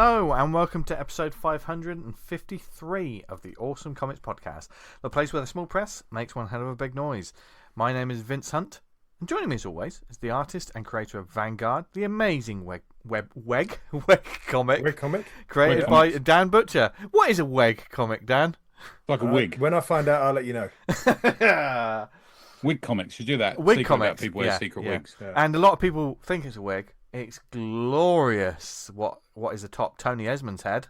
Hello and welcome to episode 553 of the Awesome Comics Podcast, the place where the small press makes one hell of a big noise. My name is Vince Hunt, and joining me as always is the artist and creator of Vanguard, the amazing web comic created by Dan Butcher. What is a weg comic, Dan? Like a wig. When I find out, I'll let you know. Wig comics, you do that. Wig comics. People wear secret wigs. Yeah. And a lot of people think it's a wig. It's glorious. What is atop Tony Esmond's head?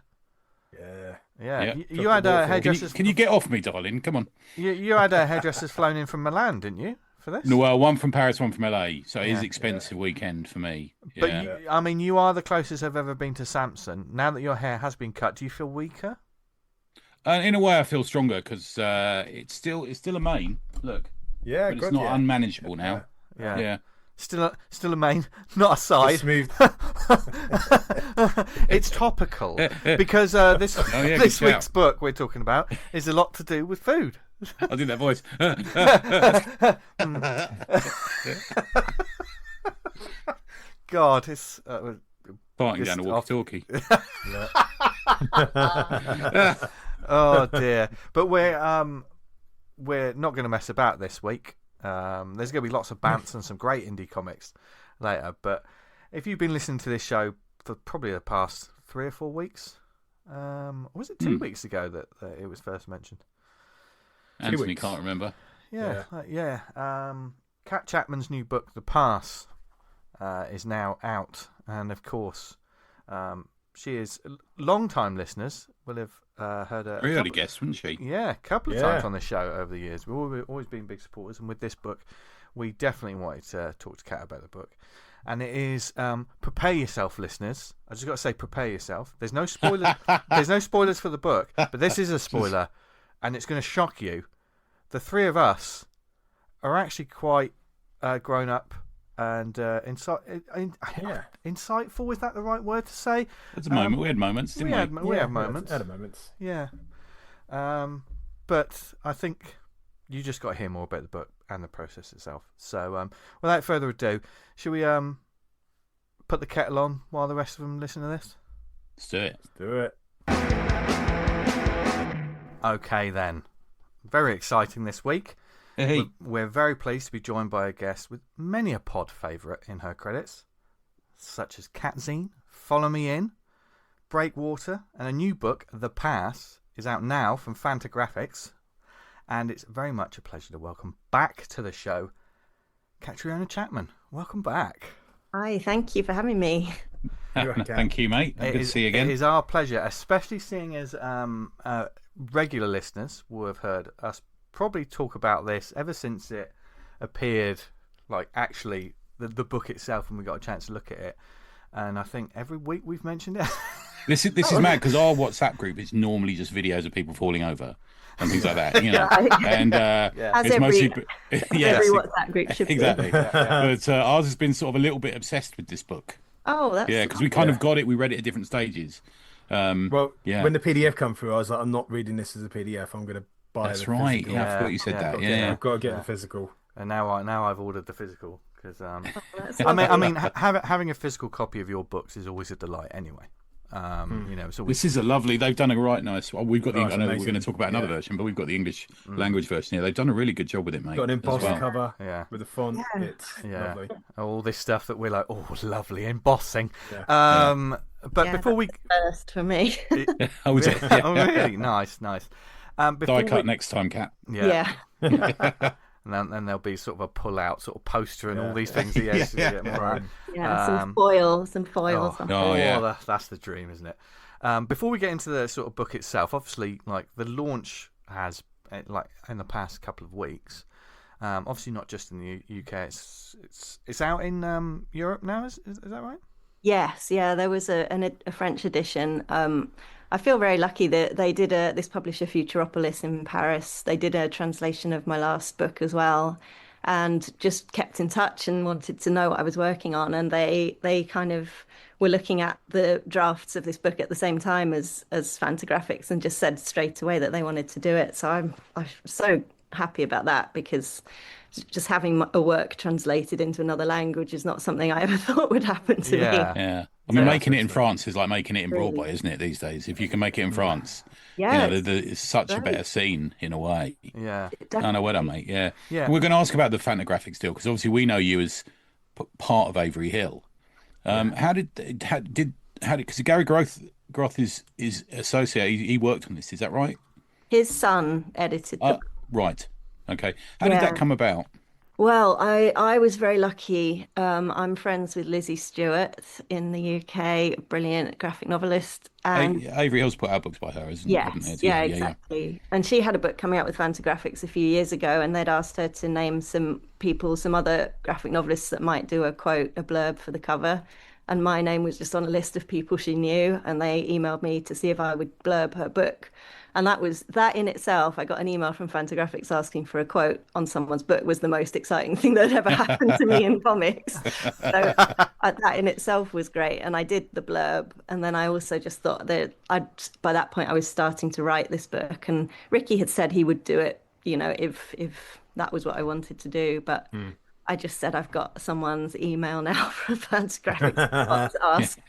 Yeah. You had hairdressers. Can you get off me, darling? Come on. You had hairdressers flown in from Milan, didn't you, for this? No, well, one from Paris, one from LA. So it is expensive weekend for me. But you are the closest I've ever been to Samson. Now that your hair has been cut, do you feel weaker? In a way, I feel stronger because it's still a mane. Look. Yeah, but it's not unmanageable now. Yeah. Still a mane, not a side. Smooth. It's topical because this week's book we're talking about is a lot to do with food. I'll do that voice. God, it's farting down a walkie-talkie. Oh dear! But we're not going to mess about this week. There's going to be lots of bants and some great indie comics later. But if you've been listening to this show for probably the past 3 or 4 weeks, was it 2 weeks ago that it was first mentioned? Anthony can't remember. Yeah. Kat Chapman's new book, The Pass, is now out, and of course, she is long-time listeners will have heard her. Really guessed, wouldn't she? Yeah, a couple of times on the show over the years. We've always been big supporters, and with this book, we definitely wanted to talk to Kat about the book. And it is prepare yourself, listeners. I just got to say, prepare yourself. There's no spoilers. There's no spoilers for the book, but this is a spoiler, and it's going to shock you. The three of us are actually quite grown up and insightful. Is that the right word to say? It's a moment. We had moments, didn't we? We had moments. Had moments. Yeah. But I think you just got to hear more about the book and the process itself. So, without further ado, should we put the kettle on while the rest of them listen to this? Let's do it. Let's do it. Okay, then. Very exciting this week. Hey. We're very pleased to be joined by a guest with many a pod favourite in her credits, such as Catzine, Follow Me In, Breakwater, and a new book, The Pass, is out now from Fantagraphics. And it's very much a pleasure to welcome back to the show, Katriona Chapman. Welcome back. Hi, thank you for having me. Thank you, mate. Good to see you again. It is our pleasure, especially seeing as regular listeners will have heard us probably talk about this ever since it appeared, like actually the book itself, and we got a chance to look at it. And I think every week we've mentioned it. This is mad because our WhatsApp group is normally just videos of people falling over and things like that, you know. And as every WhatsApp group should be. Exactly. But ours has been sort of a little bit obsessed with this book. Oh, that's because we kind of got it. We read it at different stages. When the PDF come through, I was like, I'm not reading this as a PDF. I'm going to buy That's the right. physical. Yeah, I thought you said that. I've got to get the physical. And now I've ordered the physical because having a physical copy of your books is always a delight anyway. You know, so this is a lovely. They've done a right nice. Well, we've got the. I know we're going to talk about another Yeah. version, but we've got the English language version here. They've done a really good job with it, mate. Got an embossed cover with the font. Yeah. It's lovely. All this stuff that we're like, oh, lovely embossing. Yeah. But before we first for me. Oh, is it? Oh, really? Nice. Die cut next time, Kat. Yeah. And then there'll be sort of a pull-out sort of poster and all these things. Some foils. That's the dream, isn't it? Before we get into the sort of book itself, obviously, like the launch has, like in the past couple of weeks, obviously not just in the UK. It's out in Europe now. Is that right? Yes, there was a French edition. I feel very lucky that they did this publisher Futuropolis in Paris. They did a translation of my last book as well, and just kept in touch and wanted to know what I was working on. And they kind of were looking at the drafts of this book at the same time as Fantagraphics, and just said straight away that they wanted to do it. So I'm so happy about that, because just having a work translated into another language is not something I ever thought would happen to me. Yeah. I mean, making it in France is like making it in Broadway, isn't it, these days? If you can make it in France, it's such a better scene in a way. Yeah. I know what I mate. Yeah. Yeah. We're going to ask about the Fantagraphics deal because obviously we know you as part of Avery Hill. How did because Gary Groth is associated. He worked on this. Is that right? His son edited the book. Right. Okay. How did that come about? Well, I was very lucky. I'm friends with Lizzie Stewart in the UK, a brilliant graphic novelist. And Avery Hill's put out books by her, isn't it? Yeah, exactly. And she had a book coming out with Fantagraphics a few years ago, and they'd asked her to name some other graphic novelists that might do a blurb for the cover. And my name was just on a list of people she knew, and they emailed me to see if I would blurb her book. And that in itself, I got an email from Fantagraphics asking for a quote on someone's book was the most exciting thing that had ever happened to me in comics. So that in itself was great. And I did the blurb. And then I also just thought that by that point, I was starting to write this book. And Ricky had said he would do it, if that was what I wanted to do. But I just said, I've got someone's email now from Fantagraphics to ask.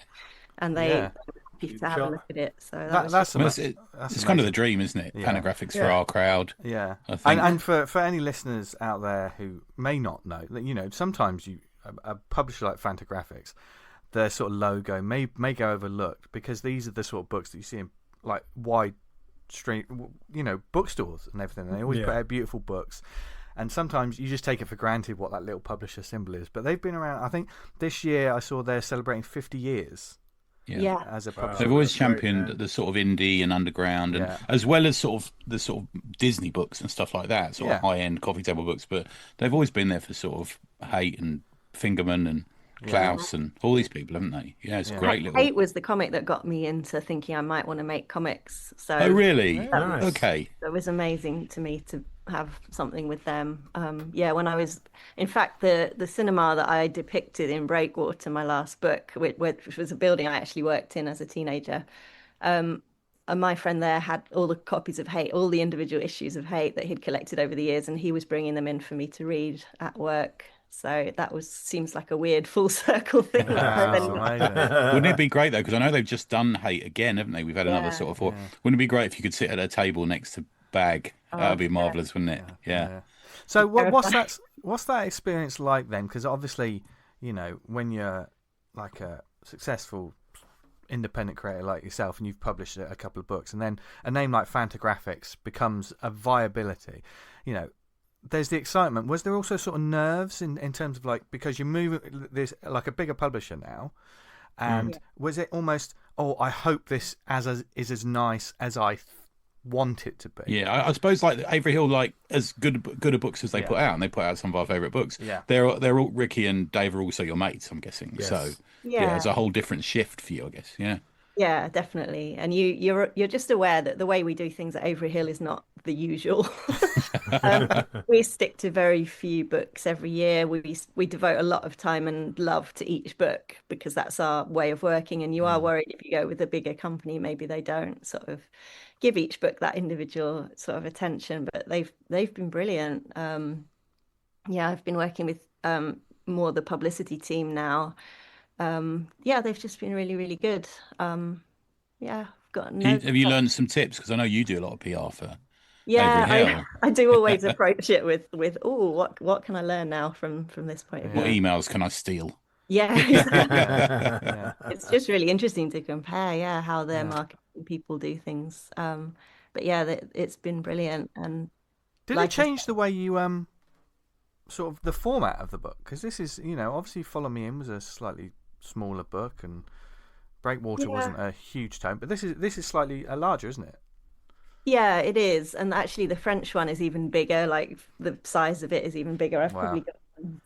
And they... to have a look at it. So it's kind of the dream, isn't it? Yeah. Fantagraphics for our crowd. Yeah, and for any listeners out there who may not know that sometimes a publisher like Fantagraphics, their sort of logo may go overlooked because these are the sort of books that you see in like wide street bookstores and everything. And they always put out beautiful books. And sometimes you just take it for granted what that little publisher symbol is. But they've been around. I think this year I saw they're celebrating 50 years. Yeah. As a publisher. They've always championed the sort of indie and underground, and as well as sort of the sort of Disney books and stuff like that, sort of high-end coffee table books. But they've always been there for sort of Haight and Fingerman and Klaus and all these people, haven't they? Yeah, it's great. Haight was the comic that got me into thinking I might want to make comics. So oh, really? Nice. Okay. It was amazing to me to have something with them. When I was, in fact, the cinema that I depicted in Breakwater, my last book, which was a building I actually worked in as a teenager. And my friend there had all the copies of Haight, all the individual issues of Haight that he'd collected over the years, and he was bringing them in for me to read at work. So that seems like a weird full circle thing. Wouldn't it be great though? Because I know they've just done Haight again, haven't they? We've had another sort of. Wouldn't it be great if you could sit at a table next to Bag? That would be marvelous, wouldn't it? Yeah. So what's that experience like then? Because obviously, when you're like a successful independent creator like yourself and you've published a couple of books, and then a name like Fantagraphics becomes a viability, there's the excitement. Was there also sort of nerves in terms of like, because you move this like a bigger publisher now, and was it almost, I hope this is as nice as I want it to be? Yeah, I suppose like Avery Hill, like as good a books as they put out, and they put out some of our favourite books. Yeah, they're all Ricky and Dave are also your mates, I'm guessing. Yes. So it's a whole different shift for you, I guess. Yeah. Yeah, definitely. And you're just aware that the way we do things at Avery Hill is not the usual. We stick to very few books every year. We devote a lot of time and love to each book because that's our way of working. And you are worried if you go with a bigger company, maybe they don't sort of give each book that individual sort of attention. But they've been brilliant. I've been working with more the publicity team now. They've just been really, really good. I've got no. Have you learned some tips? Because I know you do a lot of PR for. Yeah, I do always approach it with what can I learn now from this point of view? What emails can I steal? Yeah, exactly. It's just really interesting to compare, how their marketing people do things. It's been brilliant. And did it change the way you sort of the format of the book? Because this is, obviously Follow Me In was a slightly smaller book, and Breakwater wasn't a huge tome, but this is slightly larger, isn't it? Yeah, it is. And actually the French one is even bigger, like the size of it is even bigger.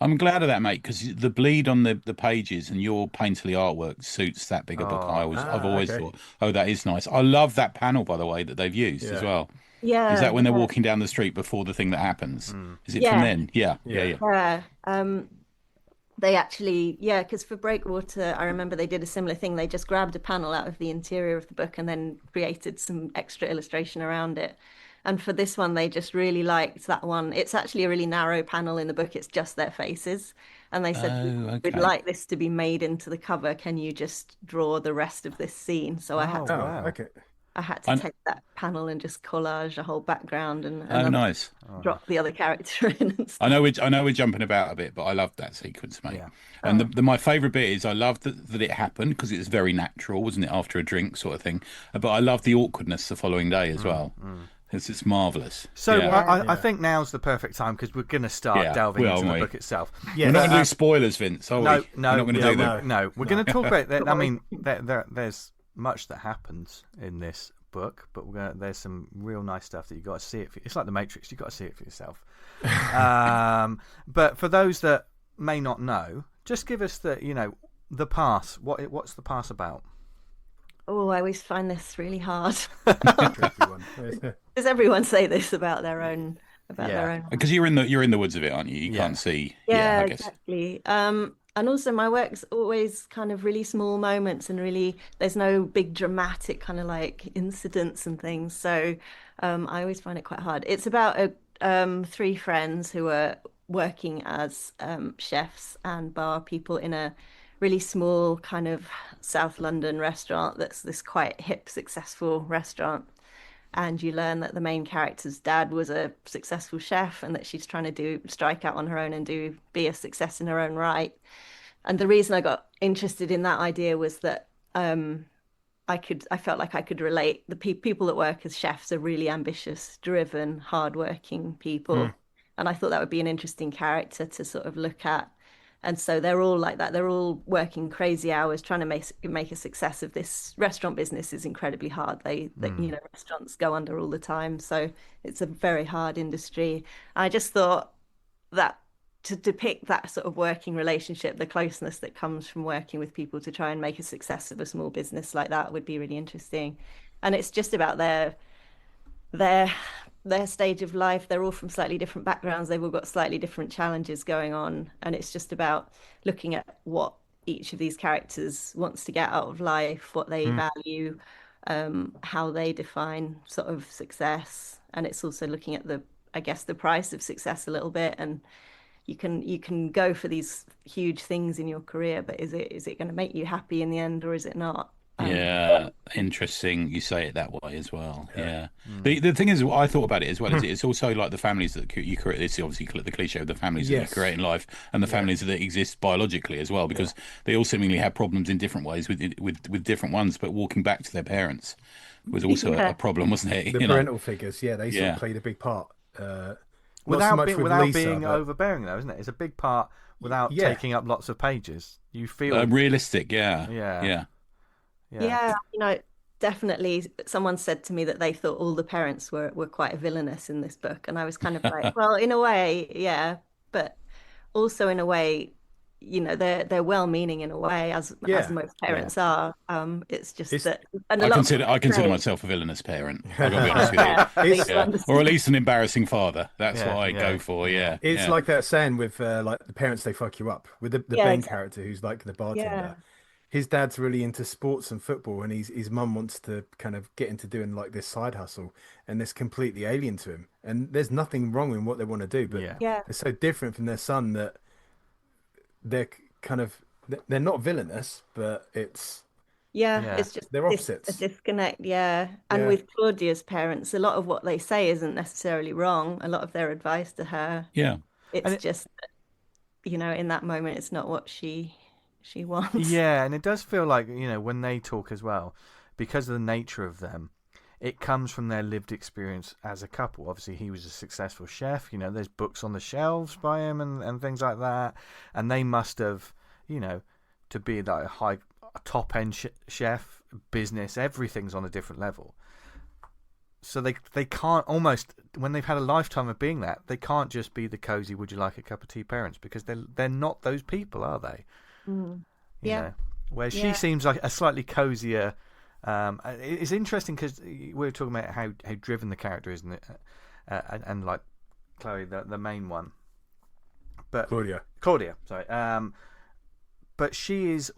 I'm glad of that, mate, because the bleed on the pages and your painterly artwork suits that bigger book. I've always thought, that is nice. I love that panel, by the way, that they've used as well. Yeah. Is that when they're walking down the street before the thing that happens? Is it from then? Yeah. They actually, because for Breakwater, I remember they did a similar thing. They just grabbed a panel out of the interior of the book and then created some extra illustration around it. And for this one, they just really liked that one. It's actually a really narrow panel in the book. It's just their faces. And they said, we'd like this to be made into the cover. Can you just draw the rest of this scene? So I had to take that panel and just collage a whole background and nice. Drop the other character in. And stuff. I know we're jumping about a bit, but I loved that sequence, mate. Yeah. And my favourite bit is I loved that it happened because it was very natural, wasn't it, after a drink sort of thing. But I loved the awkwardness the following day as well. It's marvellous. So I think now's the perfect time because we're going to start delving into the book itself. Yeah, we're not going to do spoilers, Vince. Are we? No, we're not going to do that. No, we're going to talk about that. I mean, there's much that happens in this book, but there's some real nice stuff that you got to see it. It's like the Matrix; you got to see it for yourself. But for those that may not know, just give us the pass. What's the pass about? Oh, I always find this really hard. Does everyone say this about their own? Because you're in the woods of it, aren't you? You can't see. Yeah, I guess. Exactly. And also my work's always kind of really small moments and really there's no big dramatic kind of like incidents and things. So I always find it quite hard. It's about three friends who are working as chefs and bar people in a really small kind of South London restaurant that's this quite hip, successful restaurant. And you learn that the main character's dad was a successful chef and that she's trying to strike out on her own and be a success in her own right. And the reason I got interested in that idea was that I felt like I could relate. The people that work as chefs are really ambitious, driven, hardworking people. And I thought that would be an interesting character to sort of look at. And so they're all like that. They're all working crazy hours, trying to make a success of this. Restaurant business is incredibly hard. Restaurants go under all the time. So it's a very hard industry. I just thought that to depict that sort of working relationship, the closeness that comes from working with people to try and make a success of a small business like that would be really interesting. And it's just about their stage of life. They're all from slightly different backgrounds. They've all got slightly different challenges going on. And it's just about looking at what each of these characters wants to get out of life, what they value, how they define sort of success. And it's also looking at the price of success a little bit. And you can go for these huge things in your career, but is it going to make you happy in the end, or is it not? Interesting. You say it that way as well. Yeah. The thing is, what I thought about it as well is it's also like the families that you create. It's obviously the cliche of the families that you create in life and the families that exist biologically as well, because they all seemingly have problems in different ways with different ones. But walking back to their parents was also a problem, wasn't it? The parental figures, they sort of played a big part. Without being overbearing, though, isn't it? It's a big part without taking up lots of pages. You feel realistic, Yeah, definitely. Someone said to me that they thought all the parents were quite villainous in this book, and I was kind of like, well, in a way, yeah, but also in a way, they're well-meaning in a way, as most parents are. It's just that, and I consider myself a villainous parent. I've got to be honest with you, or at least an embarrassing father. That's what I go for. Yeah, it's like that saying with like the parents, they fuck you up. With the main character who's like the bartender. His dad's really into sports and football, and his mum wants to kind of get into doing like this side hustle, and it's completely alien to him. And there's nothing wrong in what they want to do, but they're so different from their son that they're not villainous, but it's just they're opposites. A disconnect, and with Claudia's parents, a lot of what they say isn't necessarily wrong. A lot of their advice to her, it's just in that moment, it's not what she wants. Yeah, and it does feel like when they talk as well, because of the nature of them, it comes from their lived experience as a couple. Obviously, he was a successful chef. There's books on the shelves by him and things like that. And they must have, to be like a top-end chef, business, everything's on a different level. So they can't almost, when they've had a lifetime of being that, they can't just be the cozy, would you like a cup of tea parents, because they're not those people, are they? Where she seems like a slightly cozier. It's interesting because we were talking about how driven the character is, and like Chloe, the main one, but Claudia, sorry. But she is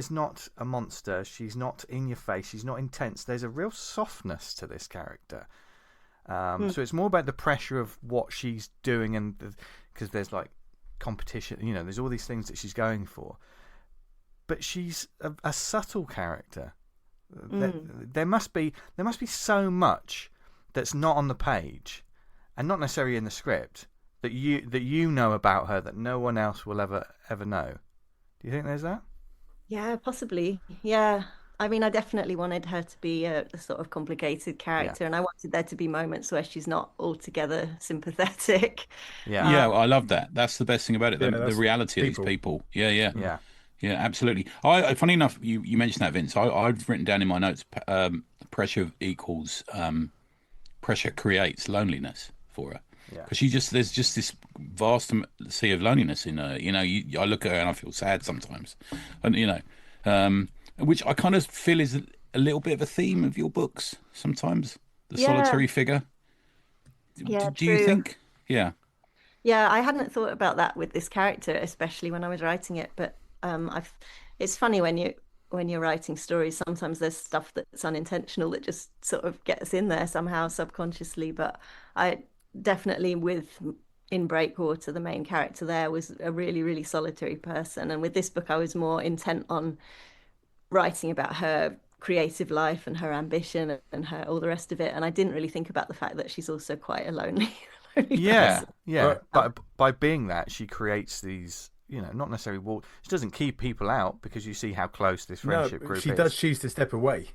not a monster. She's not in your face. She's not intense. There's a real softness to this character. So it's more about the pressure of what she's doing, and because there's like competition, there's all these things that she's going for. But she's a subtle character. There must be so much that's not on the page, and not necessarily in the script, that you know about her that no one else will ever know. Do you think there's that? Yeah, possibly. Yeah. I mean, I definitely wanted her to be a sort of complicated character, and I wanted there to be moments where she's not altogether sympathetic. Yeah, I love that. That's the best thing about it. The reality of these people. Yeah, absolutely. Funny enough, you mentioned that, Vince. I've written down in my notes, pressure equals pressure creates loneliness for her. Because there's just this vast sea of loneliness in her. I look at her and I feel sad sometimes, and which I kind of feel is a little bit of a theme of your books sometimes. The solitary figure. Yeah, do you think? Yeah. Yeah, I hadn't thought about that with this character, especially when I was writing it. But it's funny when you're writing stories. Sometimes there's stuff that's unintentional that just sort of gets in there somehow subconsciously. But I definitely in Breakwater, the main character there was a really, really solitary person, and with this book, I was more intent on writing about her creative life and her ambition and her all the rest of it, and I didn't really think about the fact that she's also quite a lonely person. But by being that, she creates these, not necessarily she doesn't keep people out, because you see how close this friendship group is. She does choose to step away.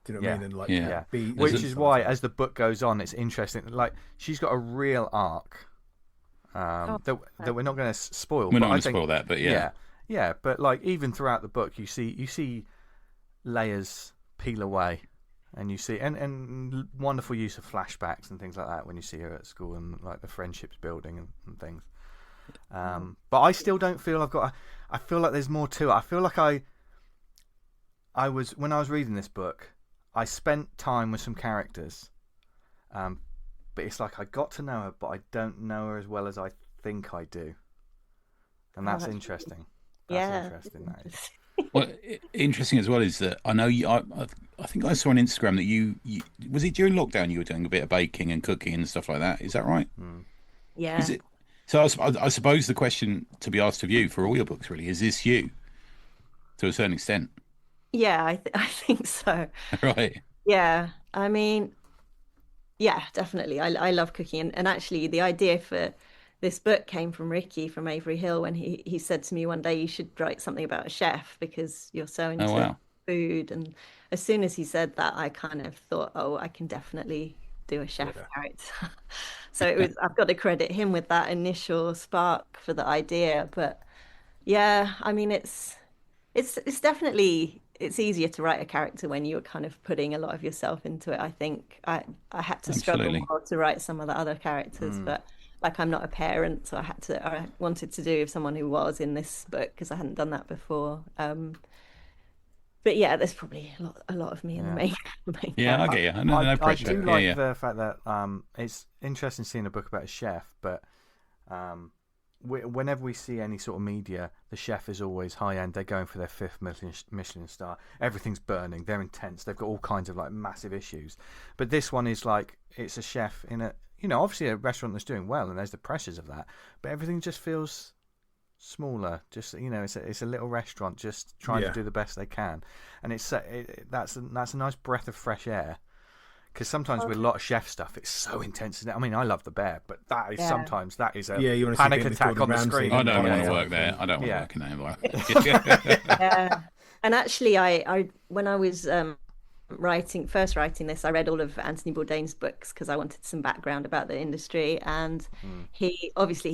Do you know what I mean? And which is why, as the book goes on, it's interesting. Like, she's got a real arc that we're not going to spoil. We're not going to spoil that, but yeah. But like, even throughout the book, you see layers peel away, and you see and wonderful use of flashbacks and things like that when you see her at school, and like the friendships building and things. But I still don't feel I feel like there's more to it. I feel like I was, when I was reading this book, I spent time with some characters, but it's like I got to know her, but I don't know her as well as I think I do, and that's interesting. That's interesting. That is. Well, interesting as well is that I know you. I think I saw on Instagram that you was it during lockdown you were doing a bit of baking and cooking and stuff like that. Is that right? Yeah. Is it? So I suppose the question to be asked of you for all your books really is this you, to a certain extent? Yeah, I think so. Right. Yeah, I mean, yeah, definitely. I love cooking, and actually the idea for this book came from Ricky from Avery Hill, when he said to me one day, you should write something about a chef because you're so into food. And as soon as he said that, I kind of thought, oh, I can definitely do a chef character. So I've got to credit him with that initial spark for the idea. But yeah, I mean, it's definitely, it's easier to write a character when you're kind of putting a lot of yourself into it. I think I had to struggle more to write some of the other characters, but like, I'm not a parent, so I wanted to do with someone who was in this book because I hadn't done that before. But yeah, there's probably a lot of me in the main Yeah, I get you. No pressure. I do like the fact that it's interesting seeing a book about a chef, but whenever we see any sort of media, the chef is always high end. They're going for their 5th Michelin star. Everything's burning. They're intense. They've got all kinds of like massive issues. But this one is like, it's a chef in a, obviously a restaurant that's doing well, and there's the pressures of that. But everything just feels smaller. Just it's a little restaurant just trying to do the best they can, and that's a nice breath of fresh air. Because sometimes with a lot of chef stuff, it's so intense. I mean, I love The Bear, but that is sometimes a you panic attack on the screen. I don't want to work there. I don't want to work in that environment. Yeah, and actually, I when I was first writing this, I read all of Anthony Bourdain's books because I wanted some background about the industry, and he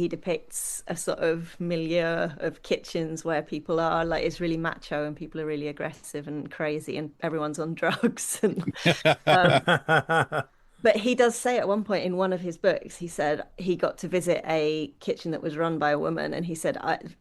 depicts a sort of milieu of kitchens where people are like, it's really macho and people are really aggressive and crazy and everyone's on drugs and but he does say at one point in one of his books, he said he got to visit a kitchen that was run by a woman, and he said,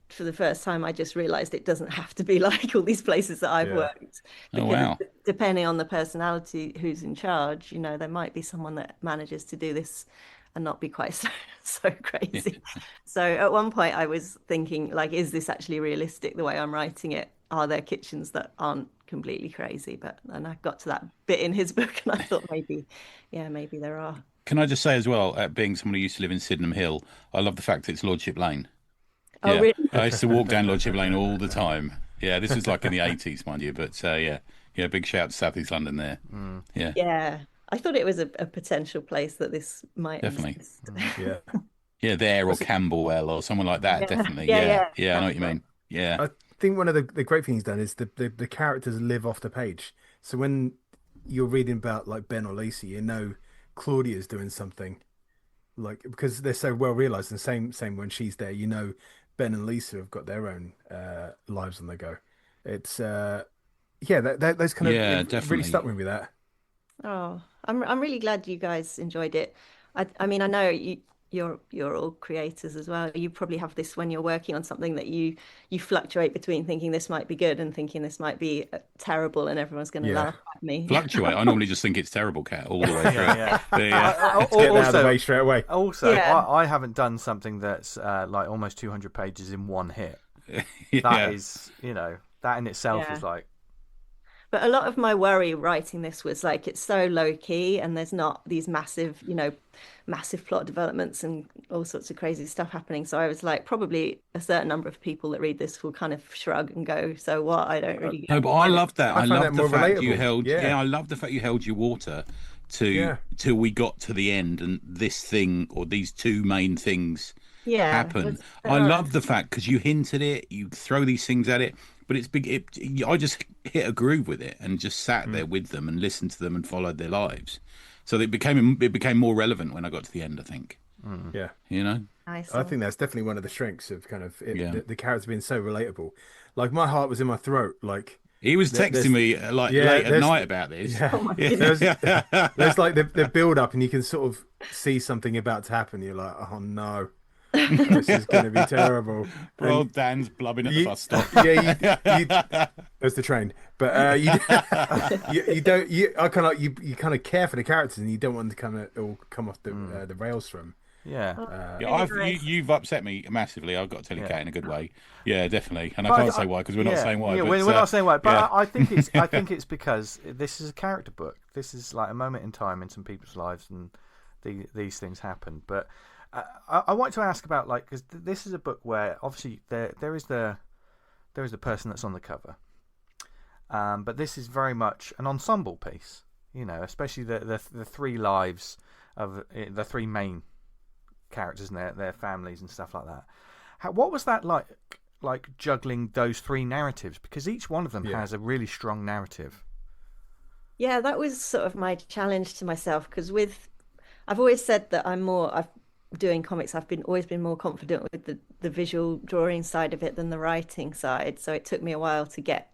for the first time, I just realized it doesn't have to be like all these places that I've worked. Because depending on the personality who's in charge, there might be someone that manages to do this and not be quite so crazy. So at one point I was thinking, like, is this actually realistic the way I'm writing it? Are there kitchens that aren't completely crazy? But then I got to that bit in his book and I thought maybe there are. Can I just say as well, being someone who used to live in Sydenham Hill, I love the fact that it's Lordship Lane. Oh, Yeah, really? I used to walk down Lordship Lane all the time. Yeah, this was like in the 80s, mind you, but yeah, big shout to South East London there. Yeah, Yeah. I thought it was a potential place that this might definitely. exist. Yeah. Yeah, there or Camberwell or someone like that, definitely. Yeah, I know what you mean. Yeah. I think one of the great things done is the characters live off the page. So when you're reading about like Ben or Lacey, you know Claudia's doing something like because they're so well realized. And same when she's there, you know Ben and Lisa have got their own lives on the go. It's those kind of it definitely. really stuck with me that. Oh, I'm really glad you guys enjoyed it. I mean, I know you're all creators as well. You probably have this when you're working on something that you fluctuate between thinking this might be good and thinking this might be terrible and everyone's going to laugh at me. Fluctuate. I normally just think it's terrible, Cat, all the way through. Let's get that out of the way straight away. Also, I haven't done something that's like almost 200 pages in one hit. That is, that in itself is like. But a lot of my worry writing this was like it's so low key and there's not these massive plot developments and all sorts of crazy stuff happening. So I was like, probably a certain number of people that read this will kind of shrug and go, "So what? I don't really." No, but I love that. I love the fact you held. Yeah, I love the fact you held your water till we got to the end and this thing or these two main things happen. I love the fact because you hint at it, you throw these things at it. But it's big. I just hit a groove with it and just sat there with them and listened to them and followed their lives. So it became more relevant when I got to the end. I think. Yeah. I think that's definitely one of the strengths of kind of the characters being so relatable. Like my heart was in my throat. Like he was texting me late at night about this. Yeah. Oh there's like the build up and you can sort of see something about to happen. You're like, oh no. This is going to be terrible. Well, Dan's blubbing at the bus stop. There's the train. But you kind of care for the characters and you don't want them to come off the rails from. You've upset me massively. I've got to tell you, Kat, in a good way. Yeah, definitely. And I can't say why because we're not saying why. Yeah, we're not saying why. But I think it's because this is a character book. This is like a moment in time in some people's lives, and these things happen. But I want to ask about because this is a book where obviously there is the person that's on the cover, but this is very much an ensemble piece. Especially the three lives of the three main characters and their families and stuff like that. What was that like juggling those three narratives? Because each one of them has a really strong narrative. Yeah, that was sort of my challenge to myself because I've always said that I've doing comics, I've always been more confident with the visual drawing side of it than the writing side. So it took me a while to get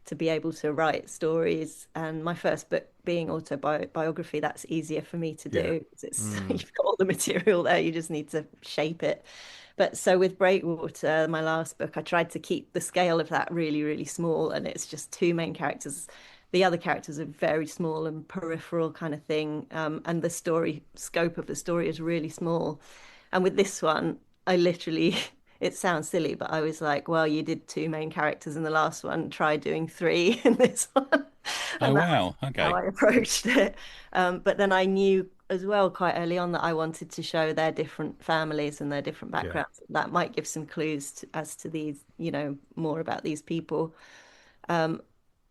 to be able to write stories. And my first book being autobiography, that's easier for me to do. You've got all the material there, you just need to shape it. But so with Breakwater, my last book, I tried to keep the scale of that really, really small. And it's just two main characters. The other characters are very small and peripheral kind of thing. And the scope of the story is really small. And with this one, I literally, it sounds silly, but I was like, well, you did two main characters in the last one, try doing three in this one. Oh, wow. Okay. How I approached it. But then I knew as well quite early on that I wanted to show their different families and their different backgrounds. Yeah. That might give some clues as to these, more about these people.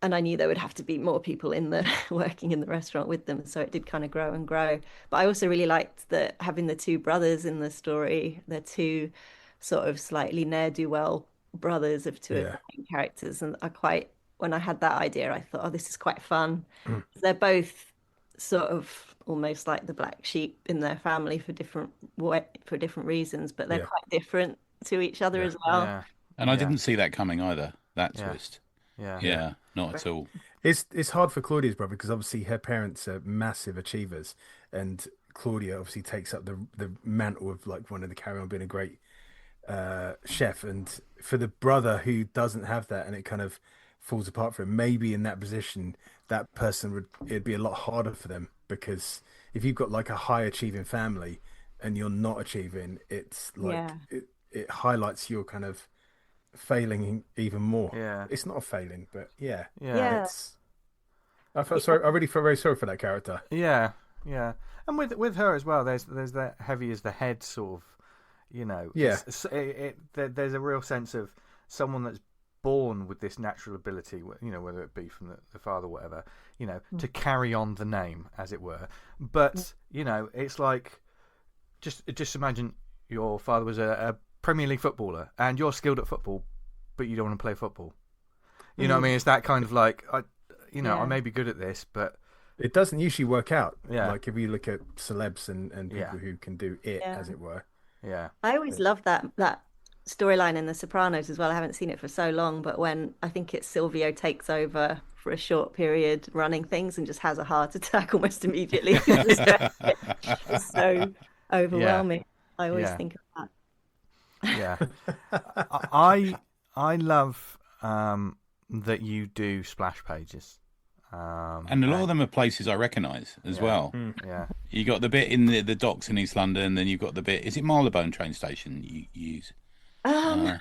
And I knew there would have to be more people working in the restaurant with them. So it did kind of grow and grow. But I also really liked having the two brothers in the story. They're two sort of slightly ne'er-do-well brothers of two of the main characters. And when I had that idea, I thought, oh, this is quite fun. They're both sort of almost like the black sheep in their family for different reasons, but they're quite different to each other as well. Yeah. And I didn't see that coming either, that twist. Yeah, not at all. It's hard for Claudia's brother because obviously her parents are massive achievers, and Claudia obviously takes up the mantle of like one of the carry on being a great chef. And for the brother who doesn't have that and it kind of falls apart for him, maybe in that position, that person it'd be a lot harder for them because if you've got like a high achieving family and you're not achieving, it's like it highlights your kind of failing even more. It's not a failing, but it's I really feel very sorry for that character. Yeah, and with her as well, there's that heavy as the head sort of, you know. Yeah. There's a real sense of someone that's born with this natural ability, you know, whether it be from the father or whatever, you know, to carry on the name, as it were. But, you know, it's like, just imagine your father was a Premier League footballer and you're skilled at football, but you don't want to play football. You know what I mean? It's that kind of like, I may be good at this, but... It doesn't usually work out. Yeah. Like if you look at celebs and people who can do it, as it were. Yeah. I always loved that storyline in The Sopranos as well. I haven't seen it for so long, but when I think it's Silvio takes over for a short period running things and just has a heart attack almost immediately. It's so overwhelming. I always think of that. Yeah. I love that you do splash pages. And a lot of them are places I recognise as well. Yeah. You got the bit in the docks in East London, then you've got the bit. Is it Marylebone train station you use? I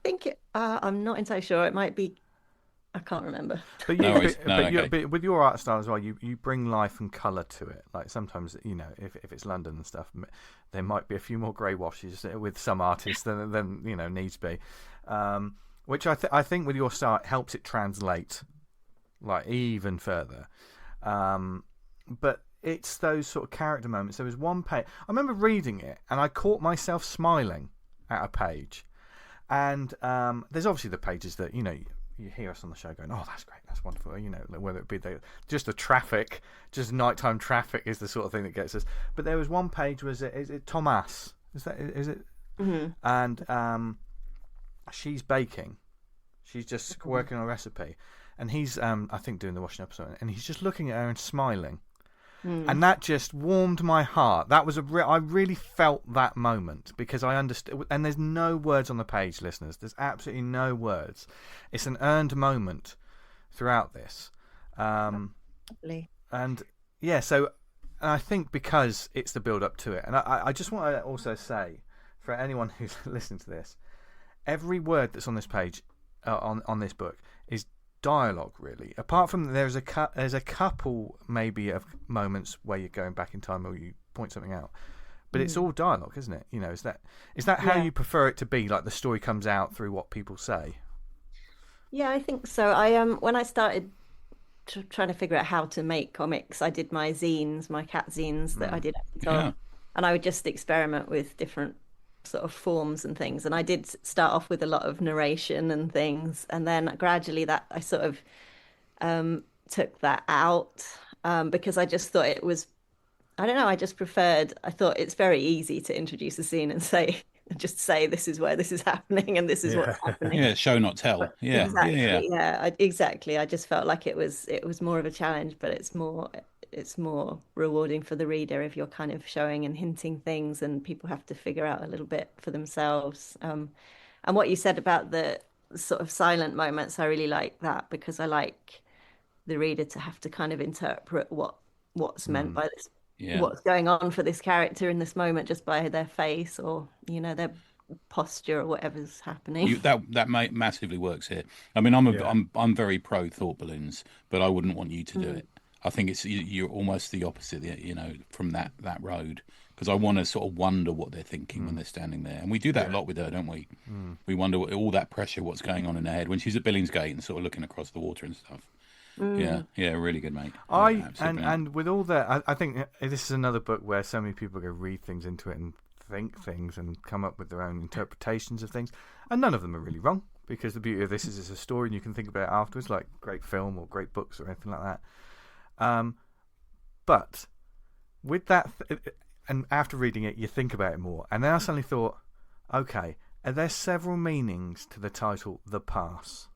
think I'm not entirely sure. It might be. I can't remember. But with your art style as well, you bring life and colour to it. Like sometimes, you know, if it's London and stuff, there might be a few more grey washes with some artists than you know needs be. Which I think with your style it helps it translate like even further. But it's those sort of character moments. There was one page I remember reading it and I caught myself smiling at a page. And there's obviously the pages that, you know, you hear us on the show going, oh, that's great, that's wonderful, you know, whether it be just the traffic, just nighttime traffic is the sort of thing that gets us. But there was one page, is it Thomas? Is it? Mm-hmm. And she's baking. She's just working on a recipe. And he's, I think, doing the washing up or something. And he's just looking at her and smiling. And that just warmed my heart. That was I really felt that moment because I understood. And there's no words on the page, listeners. There's absolutely no words. It's an earned moment throughout this. And yeah, so I think because it's the build up to it. And I just want to also say, for anyone who's listening to this, every word that's on this page, on this book, is dialogue, really. Apart from there's a couple maybe of moments where you're going back in time or you point something out, but it's all dialogue, isn't it? You know, is that how you prefer it to be? Like the story comes out through what people say. Yeah, I think so. I when I started trying to figure out how to make comics, I did my zines, my cat zines that I did at the time, and I would just experiment with different sort of forms and things, and I did start off with a lot of narration and things, and then gradually that I sort of took that out because I just thought it was, I don't know, I thought it's very easy to introduce a scene and say this is where this is happening and this is what's happening. Show not tell. Exactly. I just felt like it was more of a challenge, but it's more rewarding for the reader if you're kind of showing and hinting things and people have to figure out a little bit for themselves. And what you said about the sort of silent moments, I really like that because I like the reader to have to kind of interpret what's meant by this, what's going on for this character in this moment just by their face or, you know, their posture or whatever's happening. That massively works here. I mean, I'm very pro thought balloons, but I wouldn't want you to do it. I think you're almost the opposite, you know, from that road, because I want to sort of wonder what they're thinking when they're standing there, and we do that a lot with her, don't we? We wonder all that pressure, what's going on in her head when she's at Billingsgate and sort of looking across the water and stuff. Yeah, really good, mate. And with all that, I think this is another book where so many people go read things into it and think things and come up with their own interpretations of things, and none of them are really wrong because the beauty of this is it's a story and you can think about it afterwards, like great film or great books or anything like that. But with that, and after reading it, you think about it more. And then I suddenly thought, okay, are there several meanings to the title, The Pass?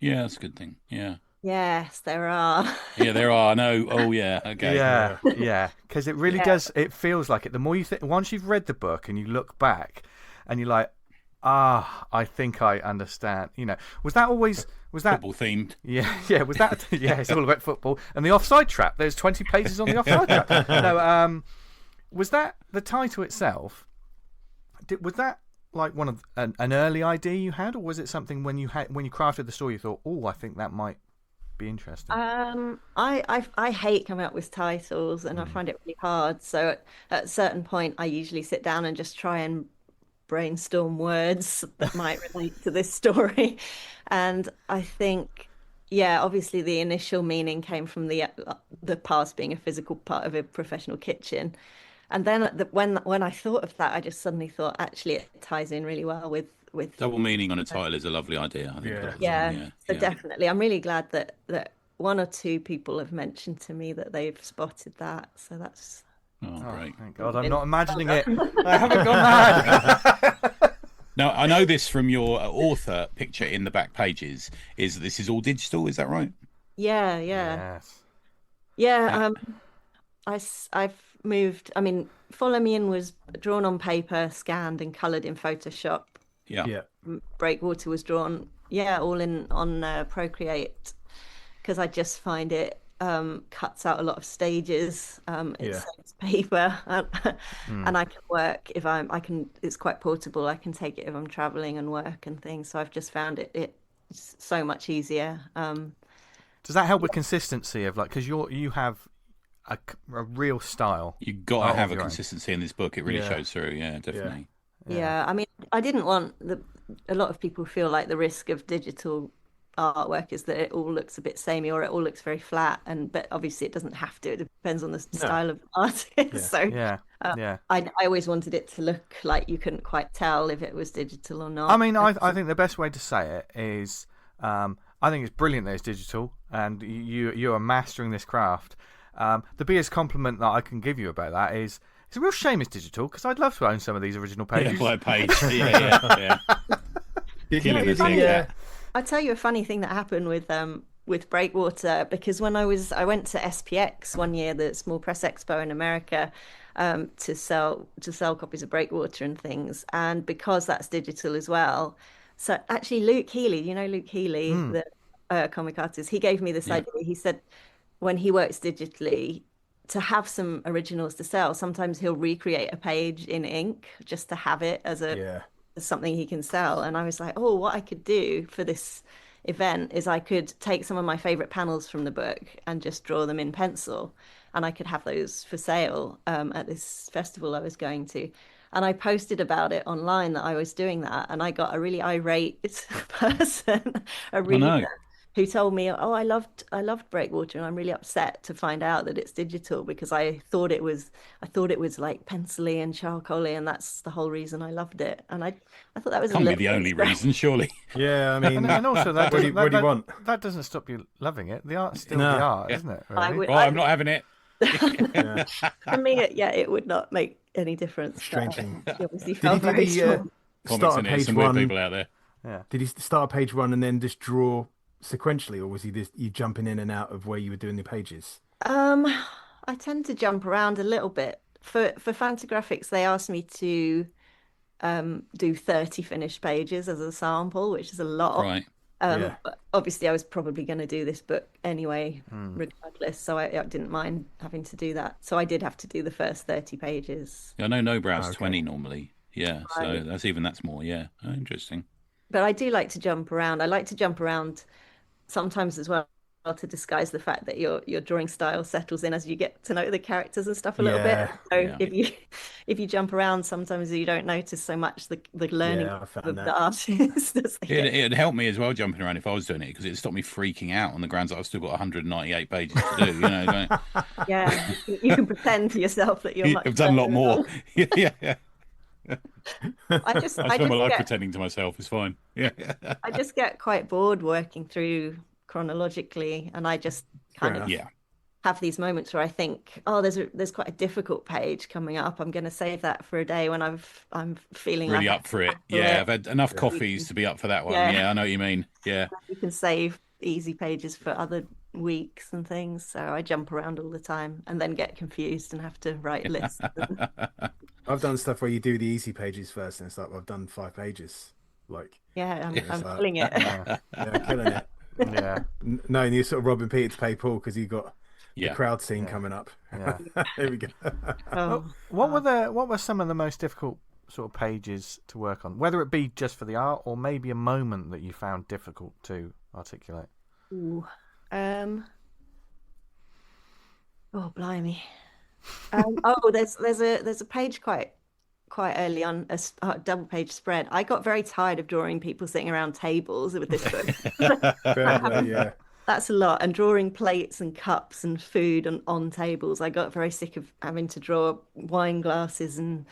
Yeah, that's a good thing. Yeah. Yes, there are. Yeah, there are. No. Oh, yeah. Okay. Yeah. Because it really does. It feels like it. The more you think, once you've read the book and you look back, and you're like, I think I understand. You know, was that football themed? Yeah. Was that? Yeah, it's all about football and the offside trap. There's 20 pages on the offside trap. No, was that the title itself? Was that like one of an early idea you had, or was it something when you crafted the story you thought, I think that might be interesting? I hate coming up with titles, and I find it really hard. So at a certain point, I usually sit down and just try and brainstorm words that might relate to this story. And I think, yeah, obviously the initial meaning came from the past being a physical part of a professional kitchen. And then when I thought of that, I just suddenly thought, actually, it ties in really well with double meaning on a title is a lovely idea, I think. So definitely, I'm really glad that one or two people have mentioned to me that they've spotted that. So that's great. Thank God, I'm not imagining it. I haven't gone mad. Now, I know this from your author picture in the back pages. This is all digital? Is that right? Yeah. Yes. Yeah. I've moved. I mean, Follow Me In was drawn on paper, scanned, and coloured in Photoshop. Yeah. Breakwater was drawn, all on Procreate, because I just find it cuts out a lot of stages. It saves paper, and I can work if I can. It's quite portable. I can take it if I'm traveling and work and things. So I've just found it's so much easier. Does that help with consistency of because you have a real style? You got to have a consistency in this book. It really shows through. Yeah, definitely. Yeah, I mean, I didn't want a lot of people feel like the risk of digital artwork is that it all looks a bit samey or it all looks very flat, but obviously it doesn't have to. It depends on the style of artist. I always wanted it to look like you couldn't quite tell if it was digital or not. I mean, I think the best way to say it is, I think it's brilliant that it's digital and you are mastering this craft. The biggest compliment that I can give you about that is it's a real shame it's digital, because I'd love to own some of these original pages. Yeah, page. Yeah. I'll tell you a funny thing that happened with Breakwater, because when I went to SPX one year, the Small Press Expo in America, to sell copies of Breakwater and things, and because that's digital as well. So actually, Luke Healy, Luke Healy, the comic artist, he gave me this idea. He said when he works digitally, to have some originals to sell, sometimes he'll recreate a page in ink just to have it as something he can sell. And I was like, what I could do for this event is I could take some of my favorite panels from the book and just draw them in pencil, and I could have those for sale at this festival I was going to. And I posted about it online that I was doing that, and I got a really irate person, a reader, who told me, I loved Breakwater, and I'm really upset to find out that it's digital, because I thought it was like pencily and charcoaly, and that's the whole reason I loved it. And I thought that was can't be the only reason, surely. Yeah, I mean, and also that what do you want? That doesn't stop you loving it. The art's still the art, isn't it? Really? I'm not having it. For me, it would not make any difference. Strange thing. Obviously felt very strong. Start at page one. People out there. Yeah. Did he start at page one and then just draw sequentially, or was he you jumping in and out of where you were doing the pages? I tend to jump around a little bit. For Fantagraphics, they asked me to do 30 finished pages as a sample, which is a lot. Right. But obviously I was probably going to do this book anyway, regardless, so I didn't mind having to do that. So I did have to do the first 30 pages. I know No Brow's 20 normally. Yeah, right. So that's more. Yeah, interesting. But I do like to jump around. I like to jump around sometimes as well, to disguise the fact that your drawing style settles in as you get to know the characters and stuff a little bit. So if you jump around, sometimes you don't notice so much the learning of the artist. It'd help me as well jumping around if I was doing it, because it'd stop me freaking out on the grounds that I've still got 198 pages to do. Yeah, you can pretend to yourself that you're. I've done a lot more. Yeah. I spend my life pretending to myself. It's fine. Yeah. I just get quite bored working through chronologically, and I just kind of have these moments where I think, there's quite a difficult page coming up. I'm going to save that for a day when I'm feeling really up for it. Yeah, I've had enough coffees to be up for that one. Yeah, I know what you mean. Yeah, you can save easy pages for other weeks and things. So I jump around all the time and then get confused and have to write lists. I've done stuff where you do the easy pages first, and it's like, I've done 5 pages. I'm killing it. Killing it. Yeah. No, and you're sort of robbing Peter to pay Paul, because you got the crowd scene coming up. Yeah. There we go. What were some of the most difficult sort of pages to work on, whether it be just for the art or maybe a moment that you found difficult to articulate? Ooh. Oh, blimey. Oh, there's a page quite early on, a double page spread. I got very tired of drawing people sitting around tables with this book. Yeah. That's a lot. And drawing plates and cups and food on tables. I got very sick of having to draw wine glasses and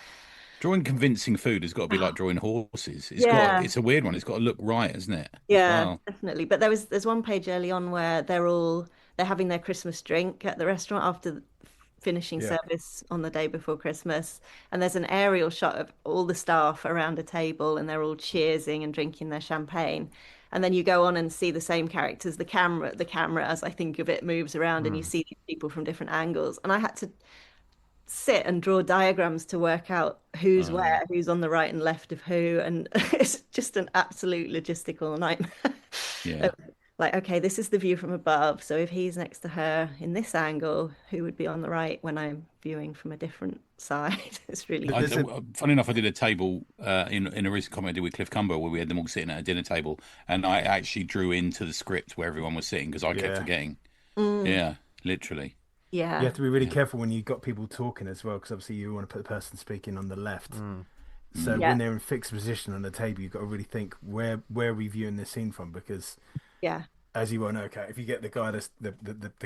drawing convincing food has got to be like drawing horses. It's a weird one. It's got to look right, isn't it? Yeah, definitely. But there's one page early on where they're having their Christmas drink at the restaurant after finishing service on the day before Christmas, and there's an aerial shot of all the staff around a table and they're all cheersing and drinking their champagne. And then you go on and see the same characters. The camera, as I think of it, moves around and you see people from different angles. And I had to sit and draw diagrams to work out who's where, who's on the right and left of who, and it's just an absolute logistical nightmare. Yeah. Like, okay, this is the view from above, so if he's next to her in this angle, who would be on the right when I'm viewing from a different side? It's really funny enough, I did a table in a recent comedy with Cliff Cumber where we had them all sitting at a dinner table, and I actually drew into the script where everyone was sitting because I kept forgetting. Yeah, literally. Yeah. You have to be really careful when you've got people talking as well, because obviously you want to put the person speaking on the left. So when they're in fixed position on the table, you've got to really think, where are we viewing this scene from? Because as you well know, Kat, if you get the guy that's the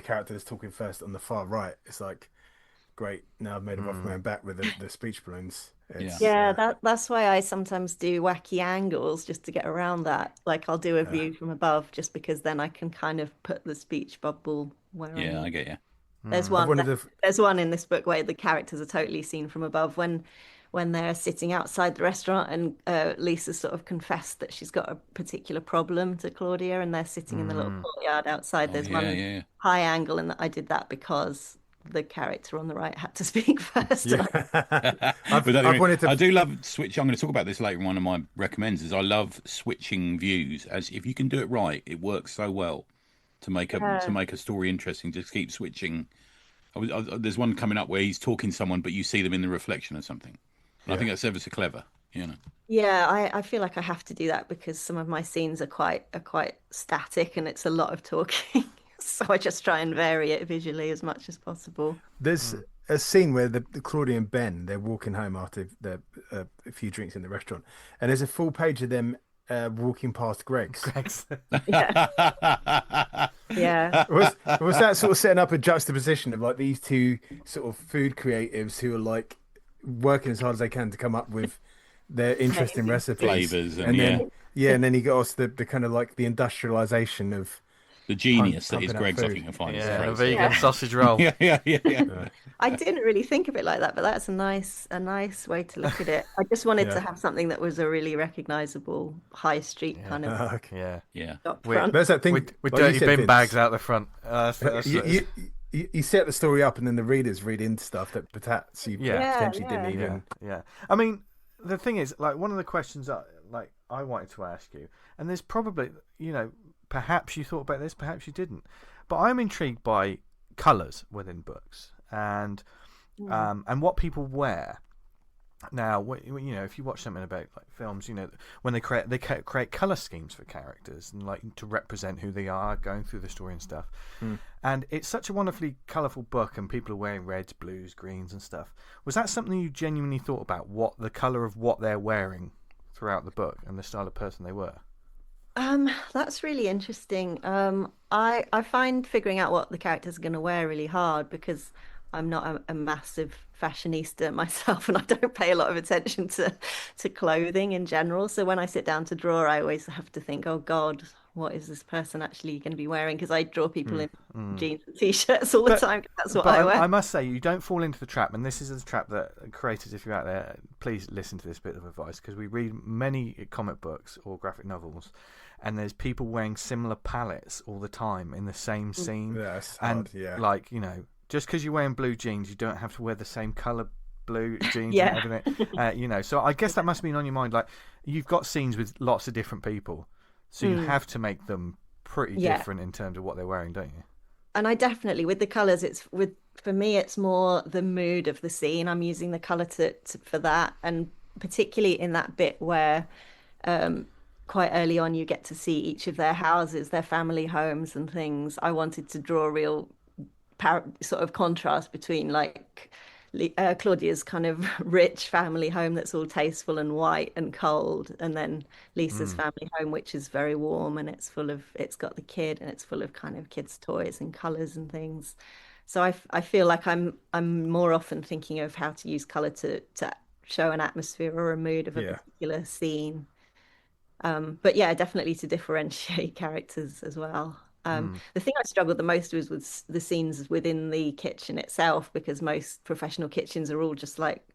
character that's talking first on the far right, it's like, great, now I've made a rough man back with the speech balloons. That's why I sometimes do wacky angles just to get around that. Like I'll do a view from above just because then I can kind of put the speech bubble where I get you. There's one in this book where the characters are totally seen from above when they're sitting outside the restaurant and Lisa sort of confessed that she's got a particular problem to Claudia and they're sitting in the little courtyard outside. There's one high angle, and I did that because the character on the right had to speak first. I do love switching. I'm going to talk about this later in one of my recommends. Is I love switching views. As if you can do it right, it works so well to make a story interesting. Just keep switching. There's one coming up where he's talking to someone, but you see them in the reflection of something. And I think that's ever so clever, you know. Yeah, I feel like I have to do that because some of my scenes are quite static and it's a lot of talking. So I just try and vary it visually as much as possible. There's a scene where the Claudia and Ben, they're walking home after a few drinks in the restaurant, and there's a full page of them walking past Greg's. Yeah. Was that sort of setting up a juxtaposition of like these two sort of food creatives who are like working as hard as they can to come up with their interesting recipes, flavors, and then he got us the kind of like the industrialization of the genius that is Greg's. I think I find a vegan sausage roll. I didn't really think of it like that, but that's a nice way to look at it. I just wanted to have something that was a really recognizable high street kind of There's that thing with like dirty bin bags out the front. You set the story up and then the readers read into stuff that potentially didn't even. I mean, the thing is, like, one of the questions that I wanted to ask you, and there's probably, perhaps you thought about this, perhaps you didn't, but I'm intrigued by colours within books and what people wear. Now, if you watch something about like films, when they create colour schemes for characters and like to represent who they are going through the story and stuff. And it's such a wonderfully colourful book, and people are wearing reds, blues, greens, and stuff. Was that something you genuinely thought about? What the colour of what they're wearing throughout the book and the style of person they were? That's really interesting. I find figuring out what the characters are going to wear really hard because I'm not a massive fashionista myself, and I don't pay a lot of attention to clothing in general. So when I sit down to draw, I always have to think, oh God, what is this person actually going to be wearing? Because I draw people in jeans and t-shirts all the time. That's what I wear. I must say, you don't fall into the trap, and this is the trap that creators, if you're out there, please listen to this bit of advice, because we read many comic books or graphic novels, and there's people wearing similar palettes all the time in the same scene. That's hard, just because you're wearing blue jeans, you don't have to wear the same colour blue jeans and everything. So I guess that must have been on your mind. Like, you've got scenes with lots of different people, so you have to make them pretty different in terms of what they're wearing, don't you? And I definitely, with the colours, for me, it's more the mood of the scene. I'm using the colour for that, and particularly in that bit where quite early on you get to see each of their houses, their family homes and things. I wanted to draw a real sort of contrast between like Claudia's kind of rich family home that's all tasteful and white and cold, and then Lisa's family home, which is very warm and it's got the kid and it's full of kind of kids' toys and colors and things. So I feel like I'm more often thinking of how to use color to show an atmosphere or a mood of a particular scene. But yeah, definitely to differentiate characters as well. The thing I struggled the most was with the scenes within the kitchen itself, because most professional kitchens are all just like